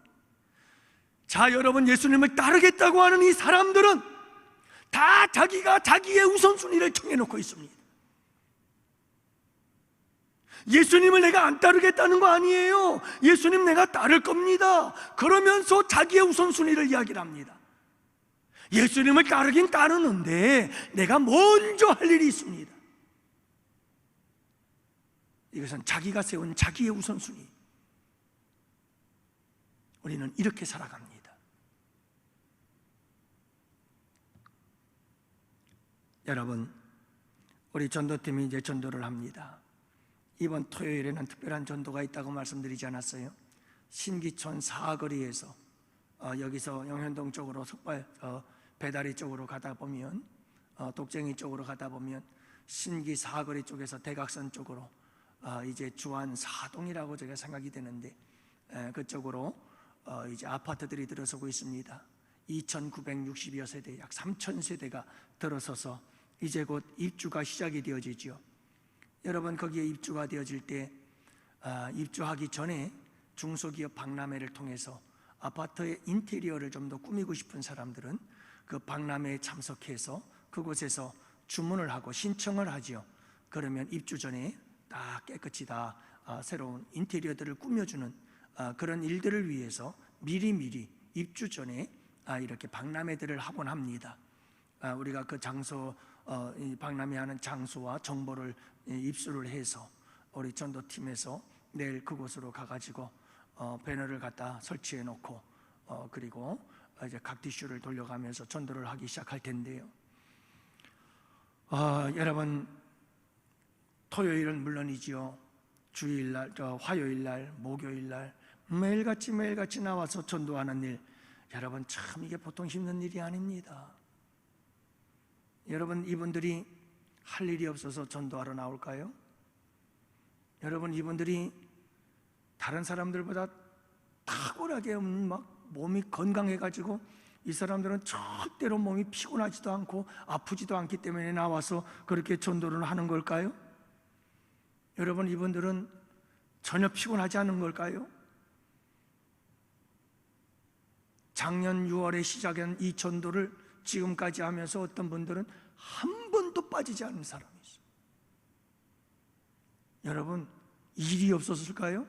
Speaker 1: 자, 여러분, 예수님을 따르겠다고 하는 이 사람들은 다 자기가 자기의 우선순위를 정해놓고 있습니다. 예수님을 내가 안 따르겠다는 거 아니에요. 예수님 내가 따를 겁니다. 그러면서 자기의 우선순위를 이야기를 합니다. 예수님을 따르긴 따르는데 내가 먼저 할 일이 있습니다. 이것은 자기가 세운 자기의 우선순위. 우리는 이렇게 살아갑니다. 여러분, 우리 전도팀이 이제 전도를 합니다. 이번 토요일에는 특별한 전도가 있다고 말씀드리지 않았어요? 신기촌 사거리에서 여기서 영현동 쪽으로 배다리 쪽으로 가다 보면, 독쟁이 쪽으로 가다 보면 신기 사거리 쪽에서 대각선 쪽으로 이제 주안 사동이라고 제가 생각이 되는데, 그쪽으로 이제 아파트들이 들어서고 있습니다. 2,960여 세대, 약 3,000세대가 들어서서 이제 곧 입주가 시작이 되어지죠. 여러분, 거기에 입주가 되어질 때 입주하기 전에 중소기업 박람회를 통해서 아파트의 인테리어를 좀 더 꾸미고 싶은 사람들은 그 박람회에 참석해서 그곳에서 주문을 하고 신청을 하죠. 그러면 입주 전에 다 깨끗이 다 새로운 인테리어들을 꾸며주는 그런 일들을 위해서 미리미리 입주 전에 이렇게 박람회들을 하곤 합니다. 우리가 그 장소, 박람회하는 장소와 정보를 입수를 해서 우리 전도팀에서 내일 그곳으로 가가지고 배너를 갖다 설치해 놓고 그리고 이제 각 티슈를 돌려가면서 전도를 하기 시작할 텐데요. 여러분, 토요일은 물론이지요. 주일날, 화요일날, 목요일날 매일같이 나와서 전도하는 일, 여러분, 참 이게 보통 힘든 일이 아닙니다. 여러분, 이분들이 할 일이 없어서 전도하러 나올까요? 여러분, 이분들이 다른 사람들보다 탁월하게 막 몸이 건강해가지고 이 사람들은 절대로 몸이 피곤하지도 않고 아프지도 않기 때문에 나와서 그렇게 전도를 하는 걸까요? 여러분, 이분들은 전혀 피곤하지 않은 걸까요? 작년 6월에 시작한 이 전도를 지금까지 하면서 어떤 분들은 한 번도 빠지지 않은 사람이 있어요. 여러분, 일이 없었을까요?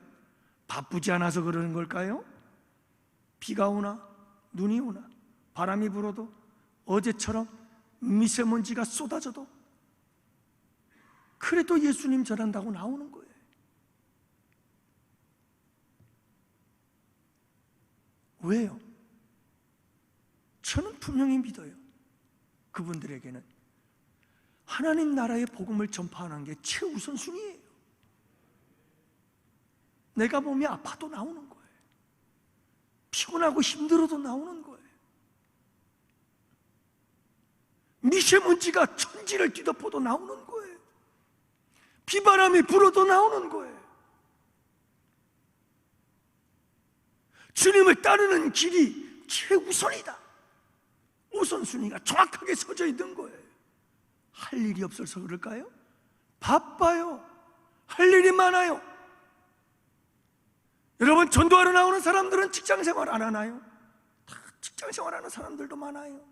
Speaker 1: 바쁘지 않아서 그러는 걸까요? 비가 오나 눈이 오나 바람이 불어도 어제처럼 미세먼지가 쏟아져도 그래도 예수님 전한다고 나오는 거예요. 왜요? 저는 분명히 믿어요. 그분들에게는 하나님 나라의 복음을 전파하는 게 최우선순위예요. 내가 몸이 아파도 나오는 거예요. 피곤하고 힘들어도 나오는 거예요. 미세먼지가 천지를 뒤덮어도 나오는 거예요. 비바람이 불어도 나오는 거예요. 주님을 따르는 길이 최우선이다. 우선순위가 정확하게 서져 있는 거예요. 할 일이 없어서 그럴까요? 바빠요. 할 일이 많아요. 여러분, 전도하러 나오는 사람들은 직장생활 안 하나요? 다 직장생활하는 사람들도 많아요.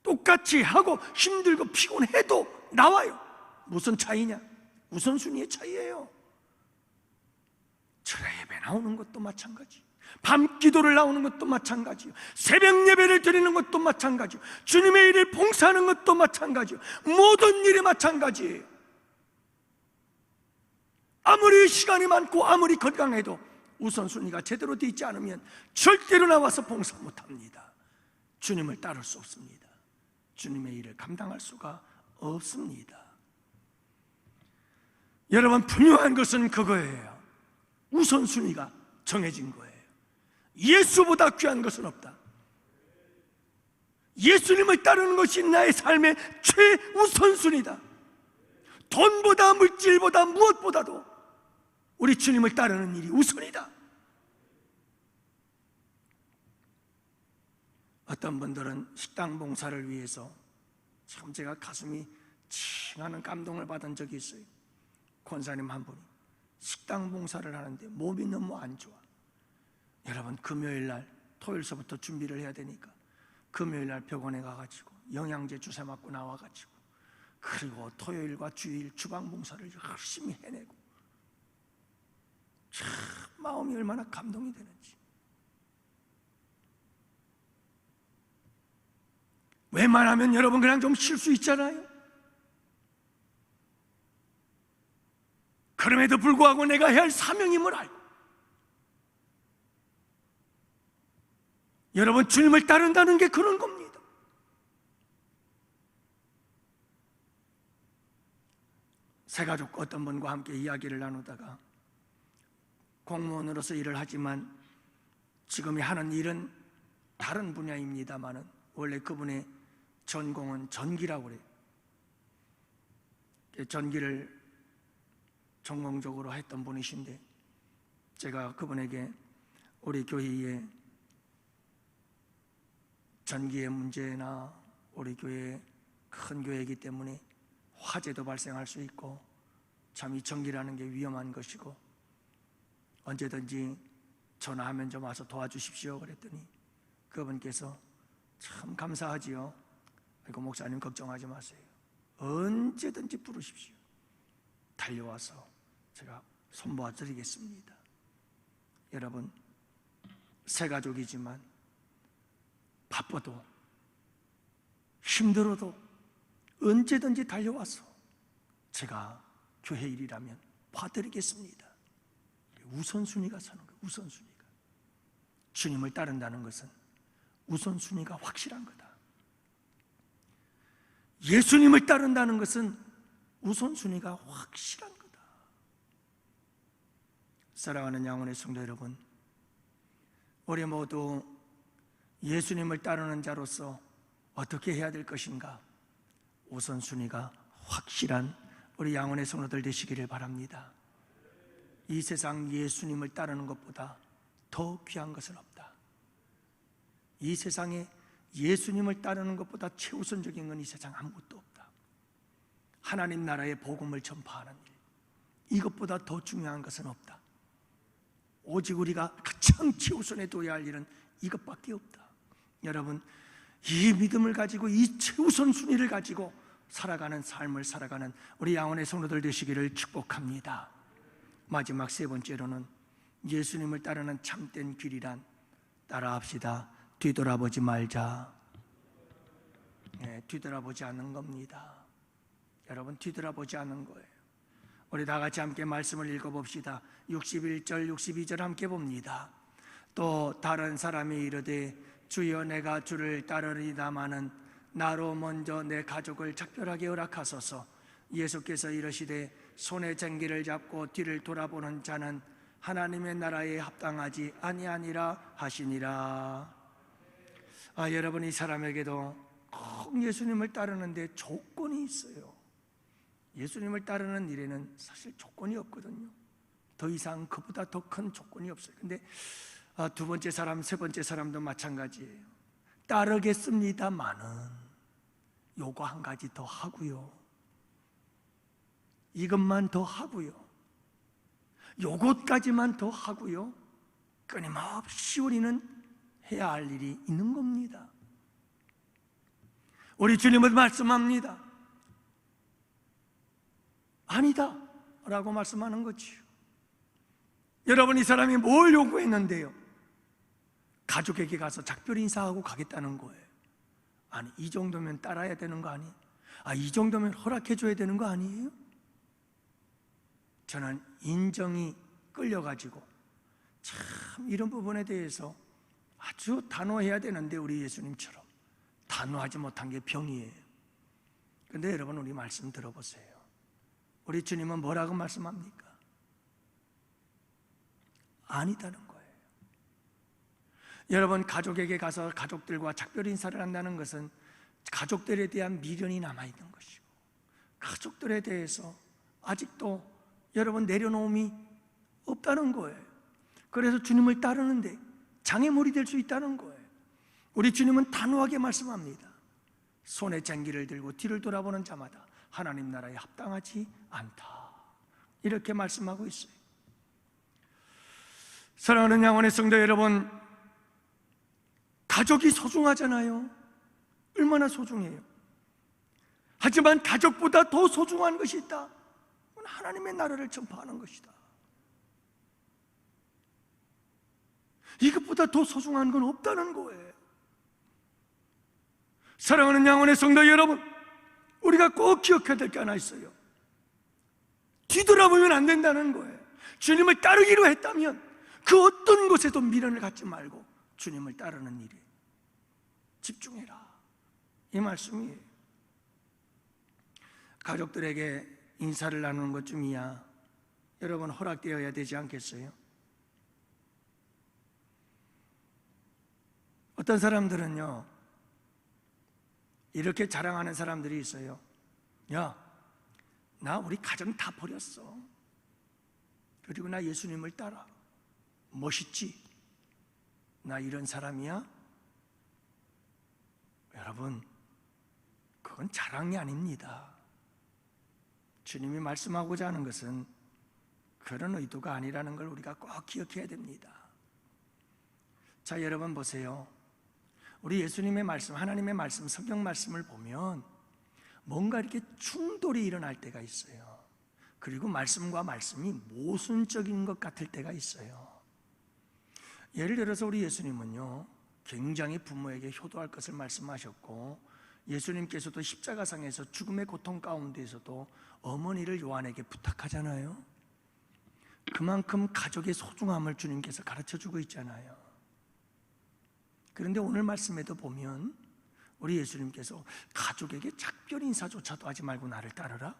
Speaker 1: 똑같이 하고 힘들고 피곤해도 나와요. 무슨 차이냐? 우선순위의 차이예요. 철야 예배 나오는 것도 마찬가지, 밤 기도를 나오는 것도 마찬가지요. 새벽 예배를 드리는 것도 마찬가지요. 주님의 일을 봉사하는 것도 마찬가지요. 모든 일이 마찬가지예요. 아무리 시간이 많고 아무리 건강해도 우선순위가 제대로 되어 있지 않으면 절대로 나와서 봉사 못합니다. 주님을 따를 수 없습니다. 주님의 일을 감당할 수가 없습니다. 여러분, 분명한 것은 그거예요. 우선순위가 정해진 거예요. 예수보다 귀한 것은 없다. 예수님을 따르는 것이 나의 삶의 최우선순위다. 돈보다 물질보다 무엇보다도 우리 주님을 따르는 일이 우선이다. 어떤 분들은 식당 봉사를 위해서 참 제가 가슴이 칭하는 감동을 받은 적이 있어요. 권사님 한 분이 식당 봉사를 하는데 몸이 너무 안 좋아. 여러분, 금요일날, 토요일서부터 준비를 해야 되니까 금요일날 병원에 가가지고 영양제 주사 맞고 나와가지고, 그리고 토요일과 주일 주방 봉사를 열심히 해내고, 참 마음이 얼마나 감동이 되는지. 웬만하면 여러분 그냥 좀 쉴 수 있잖아요. 그럼에도 불구하고 내가 해야 할 사명임을 알고, 여러분, 주님을 따른다는 게 그런 겁니다. 새가족 어떤 분과 함께 이야기를 나누다가, 공무원으로서 일을 하지만 지금이 하는 일은 다른 분야입니다만은 원래 그분의 전공은 전기라고 그래요. 전기를 전공적으로 했던 분이신데, 제가 그분에게 우리 교회에 전기의 문제나 우리 교회 큰 교회이기 때문에 화재도 발생할 수 있고 참 이 전기라는 게 위험한 것이고 언제든지 전화하면 좀 와서 도와주십시오 그랬더니 그분께서 참 감사하지요. 아이고, 목사님 걱정하지 마세요. 언제든지 부르십시오. 달려와서 제가 손보아 드리겠습니다. 여러분, 새가족이지만 바빠도 힘들어도 언제든지 달려와서 제가 교회 일이라면 봐드리겠습니다. 우선순위가 서는 거예요. 우선순위가. 주님을 따른다는 것은 우선순위가 확실한 거다. 예수님을 따른다는 것은 우선순위가 확실한 거다. 사랑하는 양원의 성도 여러분, 우리 모두 예수님을 따르는 자로서 어떻게 해야 될 것인가? 우선순위가 확실한 우리 양원의 성도들 되시기를 바랍니다. 이 세상 예수님을 따르는 것보다 더 귀한 것은 없다. 이 세상에 예수님을 따르는 것보다 최우선적인 건 이 세상 아무것도 없다. 하나님 나라의 복음을 전파하는 일, 이것보다 더 중요한 것은 없다. 오직 우리가 가장 최우선에 둬야 할 일은 이것밖에 없다. 여러분, 이 믿음을 가지고 이 최우선 순위를 가지고 살아가는 삶을 살아가는 우리 양원의 성도들 되시기를 축복합니다. 마지막 세 번째로는 예수님을 따르는 참된 길이란, 따라합시다. 뒤돌아보지 말자. 뒤돌아보지 않는 겁니다. 여러분, 뒤돌아보지 않는 거예요. 우리 다 같이 함께 말씀을 읽어봅시다. 61절 62절 함께 봅니다. 또 다른 사람이 이르되 주여 내가 주를 따르리다마는 나로 먼저 내 가족을 작별하게 허락하소서. 예수께서 이르시되 손에 쟁기를 잡고 뒤를 돌아보는 자는 하나님의 나라에 합당하지 아니하니라 하시니라. 여러분, 이 사람에게도 꼭 예수님을 따르는데 조건이 있어요. 예수님을 따르는 일에는 사실 조건이 없거든요. 더 이상 그보다 더 큰 조건이 없어요. 근데 두 번째 사람, 세 번째 사람도 마찬가지예요. 따르겠습니다마는 요거 한 가지 더 하고요, 이것만 더 하고요, 요것까지만 더 하고요, 끊임없이 우리는 해야 할 일이 있는 겁니다. 우리 주님은 말씀합니다. 아니다 라고 말씀하는 거지요. 여러분, 이 사람이 뭘 요구했는데요? 가족에게 가서 작별 인사하고 가겠다는 거예요. 아니, 이 정도면 따라야 되는 거 아니에요? 이 정도면 허락해 줘야 되는 거 아니에요? 저는 인정이 끌려가지고 참 이런 부분에 대해서 아주 단호해야 되는데 우리 예수님처럼 단호하지 못한 게 병이에요. 근데 여러분, 우리 말씀 들어보세요. 우리 주님은 뭐라고 말씀합니까? 아니다는 거예요. 여러분, 가족에게 가서 가족들과 작별 인사를 한다는 것은 가족들에 대한 미련이 남아있는 것이고, 가족들에 대해서 아직도 여러분 내려놓음이 없다는 거예요. 그래서 주님을 따르는데 장애물이 될 수 있다는 거예요. 우리 주님은 단호하게 말씀합니다. 손에 쟁기를 들고 뒤를 돌아보는 자마다 하나님 나라에 합당하지 않다, 이렇게 말씀하고 있어요. 사랑하는 양원의 성도 여러분, 가족이 소중하잖아요. 얼마나 소중해요. 하지만 가족보다 더 소중한 것이 있다. 그건 하나님의 나라를 전파하는 것이다. 이것보다 더 소중한 건 없다는 거예요. 사랑하는 양원의 성도 여러분, 우리가 꼭 기억해야 될 게 하나 있어요. 뒤돌아보면 안 된다는 거예요. 주님을 따르기로 했다면 그 어떤 곳에도 미련을 갖지 말고 주님을 따르는 일에 집중해라, 이 말씀이에요. 가족들에게 인사를 나누는 것쯤이야 여러분 허락되어야 되지 않겠어요? 어떤 사람들은요, 이렇게 자랑하는 사람들이 있어요. 야, 나 우리 가정 다 버렸어. 그리고 나 예수님을 따라. 멋있지? 나 이런 사람이야? 여러분, 그건 자랑이 아닙니다. 주님이 말씀하고자 하는 것은 그런 의도가 아니라는 걸 우리가 꼭 기억해야 됩니다. 자, 여러분 보세요. 우리 예수님의 말씀, 하나님의 말씀, 성경 말씀을 보면 뭔가 이렇게 충돌이 일어날 때가 있어요. 그리고 말씀과 말씀이 모순적인 것 같을 때가 있어요. 예를 들어서 우리 예수님은요, 굉장히 부모에게 효도할 것을 말씀하셨고, 예수님께서도 십자가상에서 죽음의 고통 가운데에서도 어머니를 요한에게 부탁하잖아요. 그만큼 가족의 소중함을 주님께서 가르쳐주고 있잖아요. 그런데 오늘 말씀에도 보면 우리 예수님께서 가족에게 작별 인사조차도 하지 말고 나를 따르라?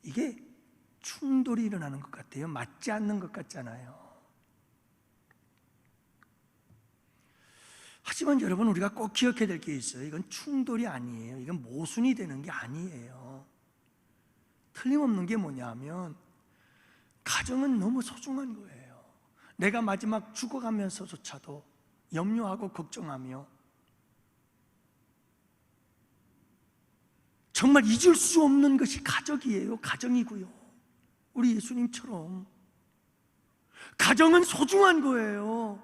Speaker 1: 이게 충돌이 일어나는 것 같아요. 맞지 않는 것 같잖아요. 하지만 여러분, 우리가 꼭 기억해야 될 게 있어요. 이건 충돌이 아니에요. 이건 모순이 되는 게 아니에요. 틀림없는 게 뭐냐면 가정은 너무 소중한 거예요. 내가 마지막 죽어가면서조차도 염려하고 걱정하며 정말 잊을 수 없는 것이 가족이에요. 가정이고요. 우리 예수님처럼 가정은 소중한 거예요.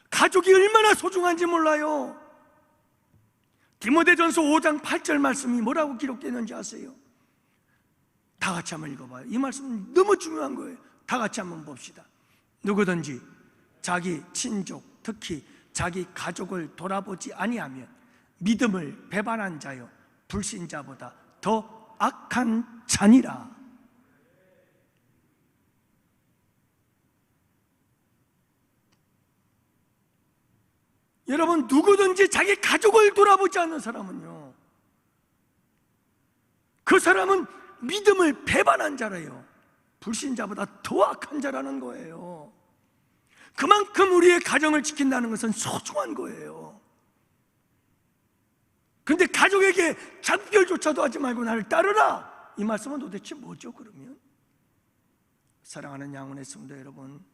Speaker 1: 가족이 얼마나 소중한지 몰라요. 디모데전서 5장 8절 말씀이 뭐라고 기록되는지 아세요? 다 같이 한번 읽어봐요. 이 말씀은 너무 중요한 거예요. 다 같이 한번 봅시다. 누구든지 자기 친족, 특히 자기 가족을 돌아보지 아니하면 믿음을 배반한 자요 불신자보다 더 악한 자니라. 여러분, 누구든지 자기 가족을 돌아보지 않는 사람은요, 그 사람은 믿음을 배반한 자래요. 불신자보다 더 악한 자라는 거예요. 그만큼 우리의 가정을 지킨다는 것은 소중한 거예요. 그런데 가족에게 작별조차도 하지 말고 나를 따르라, 이 말씀은 도대체 뭐죠? 그러면 사랑하는 양원의 성도 여러분,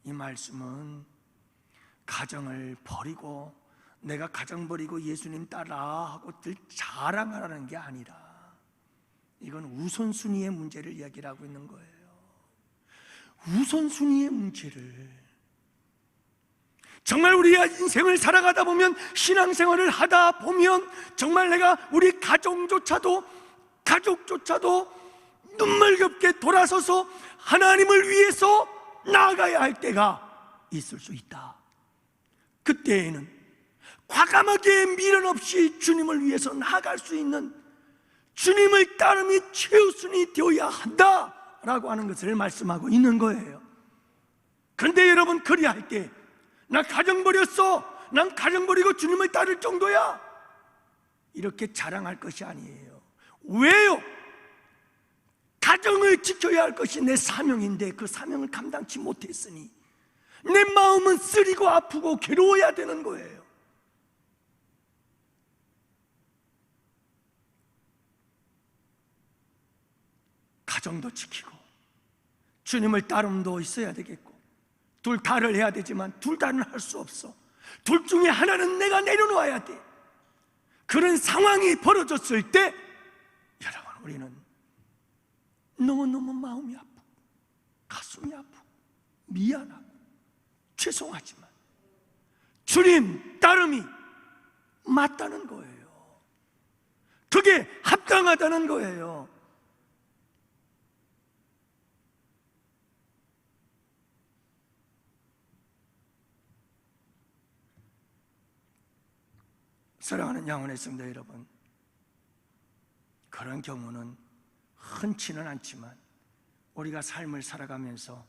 Speaker 1: 이 말씀은 가정을 버리고 내가 가정 버리고 예수님 따라 하고 늘 자랑하라는 게 아니라, 이건 우선순위의 문제를 이야기를 하고 있는 거예요. 우선순위의 문제를, 정말 우리의 인생을 살아가다 보면, 신앙생활을 하다 보면 정말 내가 우리 가족조차도 눈물겹게 돌아서서 하나님을 위해서 나아가야 할 때가 있을 수 있다, 그때에는 과감하게 미련 없이 주님을 위해서 나아갈 수 있는 주님의 따름이 최우선이 되어야 한다라고 하는 것을 말씀하고 있는 거예요. 그런데 여러분, 그리할 때 나 가정 버렸어, 난 가정 버리고 주님을 따를 정도야, 이렇게 자랑할 것이 아니에요. 왜요? 가정을 지켜야 할 것이 내 사명인데 그 사명을 감당치 못했으니 내 마음은 쓰리고 아프고 괴로워야 되는 거예요. 가정도 지키고 주님을 따름도 있어야 되겠고, 둘 다를 해야 되지만 둘 다는 할 수 없어. 둘 중에 하나는 내가 내려놓아야 돼. 그런 상황이 벌어졌을 때 여러분, 우리는 너무너무 마음이 아프고 가슴이 아프고 미안하고 죄송하지만 주님 따름이 맞다는 거예요. 그게 합당하다는 거예요. 사랑하는 영혼의 성도 여러분, 그런 경우는 흔치는 않지만 우리가 삶을 살아가면서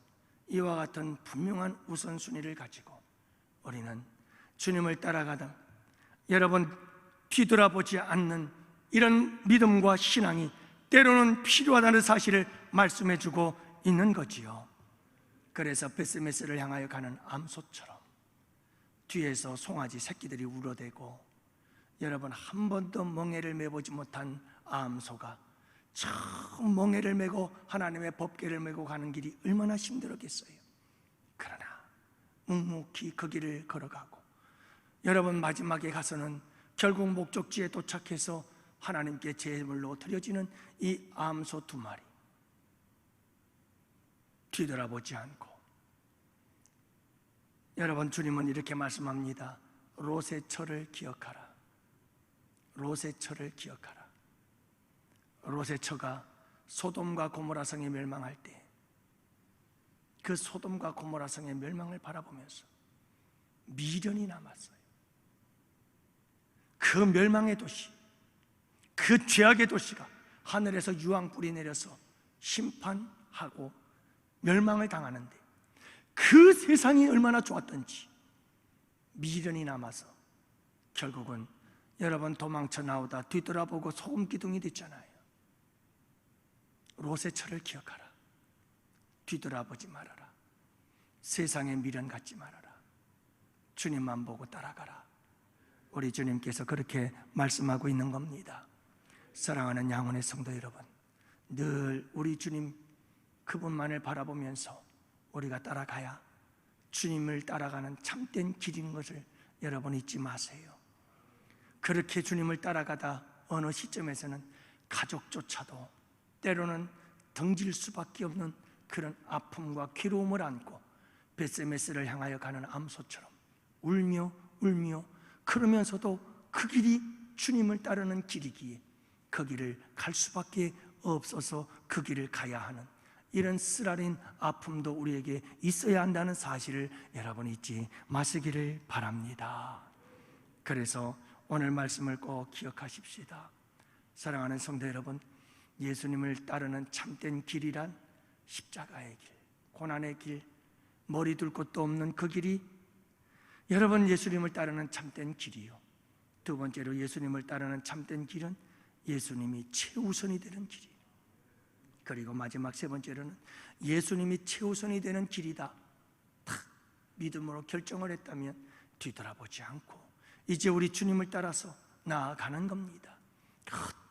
Speaker 1: 이와 같은 분명한 우선순위를 가지고 우리는 주님을 따라가다 여러분, 뒤돌아보지 않는 이런 믿음과 신앙이 때로는 필요하다는 사실을 말씀해 주고 있는 거지요. 그래서 베스메스를 향하여 가는 암소처럼 뒤에서 송아지 새끼들이 울어대고, 여러분, 한 번도 멍에를 메보지 못한 암소가 처음 멍에를 메고 하나님의 법궤를 메고 가는 길이 얼마나 힘들었겠어요. 그러나 묵묵히 그 길을 걸어가고, 여러분, 마지막에 가서는 결국 목적지에 도착해서 하나님께 제물로 드려지는 이 암소 두 마리, 뒤돌아보지 않고, 여러분, 주님은 이렇게 말씀합니다. 롯의 처를 기억하라. 롯의 처를 기억하라. 롯의 처가 소돔과 고모라 성이 멸망할 때 그 소돔과 고모라 성의 멸망을 바라보면서 미련이 남았어요. 그 멸망의 도시, 그 죄악의 도시가 하늘에서 유황불이 내려서 심판하고 멸망을 당하는데 그 세상이 얼마나 좋았던지 미련이 남아서 결국은 여러분, 도망쳐 나오다 뒤돌아보고 소금기둥이 됐잖아요. 롯의 처를 기억하라. 뒤돌아보지 말아라. 세상에 미련 갖지 말아라. 주님만 보고 따라가라. 우리 주님께서 그렇게 말씀하고 있는 겁니다. 사랑하는 양혼의 성도 여러분, 늘 우리 주님 그분만을 바라보면서 우리가 따라가야 주님을 따라가는 참된 길인 것을 여러분 잊지 마세요. 그렇게 주님을 따라가다 어느 시점에서는 가족조차도 때로는 등질 수밖에 없는 그런 아픔과 괴로움을 안고 베스메스를 향하여 가는 암소처럼 울며 울며, 그러면서도 그 길이 주님을 따르는 길이기에 그 길을 갈 수밖에 없어서 그 길을 가야 하는 이런 쓰라린 아픔도 우리에게 있어야 한다는 사실을 여러분 잊지 마시기를 바랍니다. 그래서 오늘 말씀을 꼭 기억하십시다. 사랑하는 성도 여러분, 예수님을 따르는 참된 길이란 십자가의 길, 고난의 길, 머리 둘 곳도 없는 그 길이 여러분 예수님을 따르는 참된 길이요. 두 번째로 예수님을 따르는 참된 길은 예수님이 최우선이 되는 길이에요. 그리고 마지막 세 번째로는 예수님이 최우선이 되는 길이다, 탁 믿음으로 결정을 했다면 뒤돌아보지 않고 이제 우리 주님을 따라서 나아가는 겁니다.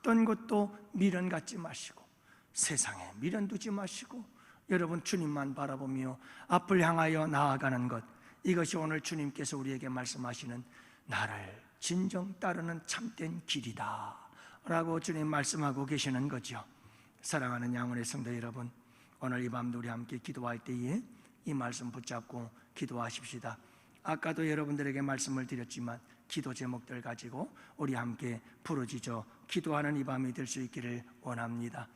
Speaker 1: 어떤 것도 미련 갖지 마시고 세상에 미련 두지 마시고 여러분 주님만 바라보며 앞을 향하여 나아가는 것, 이것이 오늘 주님께서 우리에게 말씀하시는 나를 진정 따르는 참된 길이다 라고 주님 말씀하고 계시는 거죠. 사랑하는 양혼의 성도 여러분, 오늘 이 밤도 우리 함께 기도할 때에 이 말씀 붙잡고 기도하십시다. 아까도 여러분들에게 말씀을 드렸지만 기도 제목들 가지고 우리 함께 부르짖어 기도하는 이 밤이 될 수 있기를 원합니다.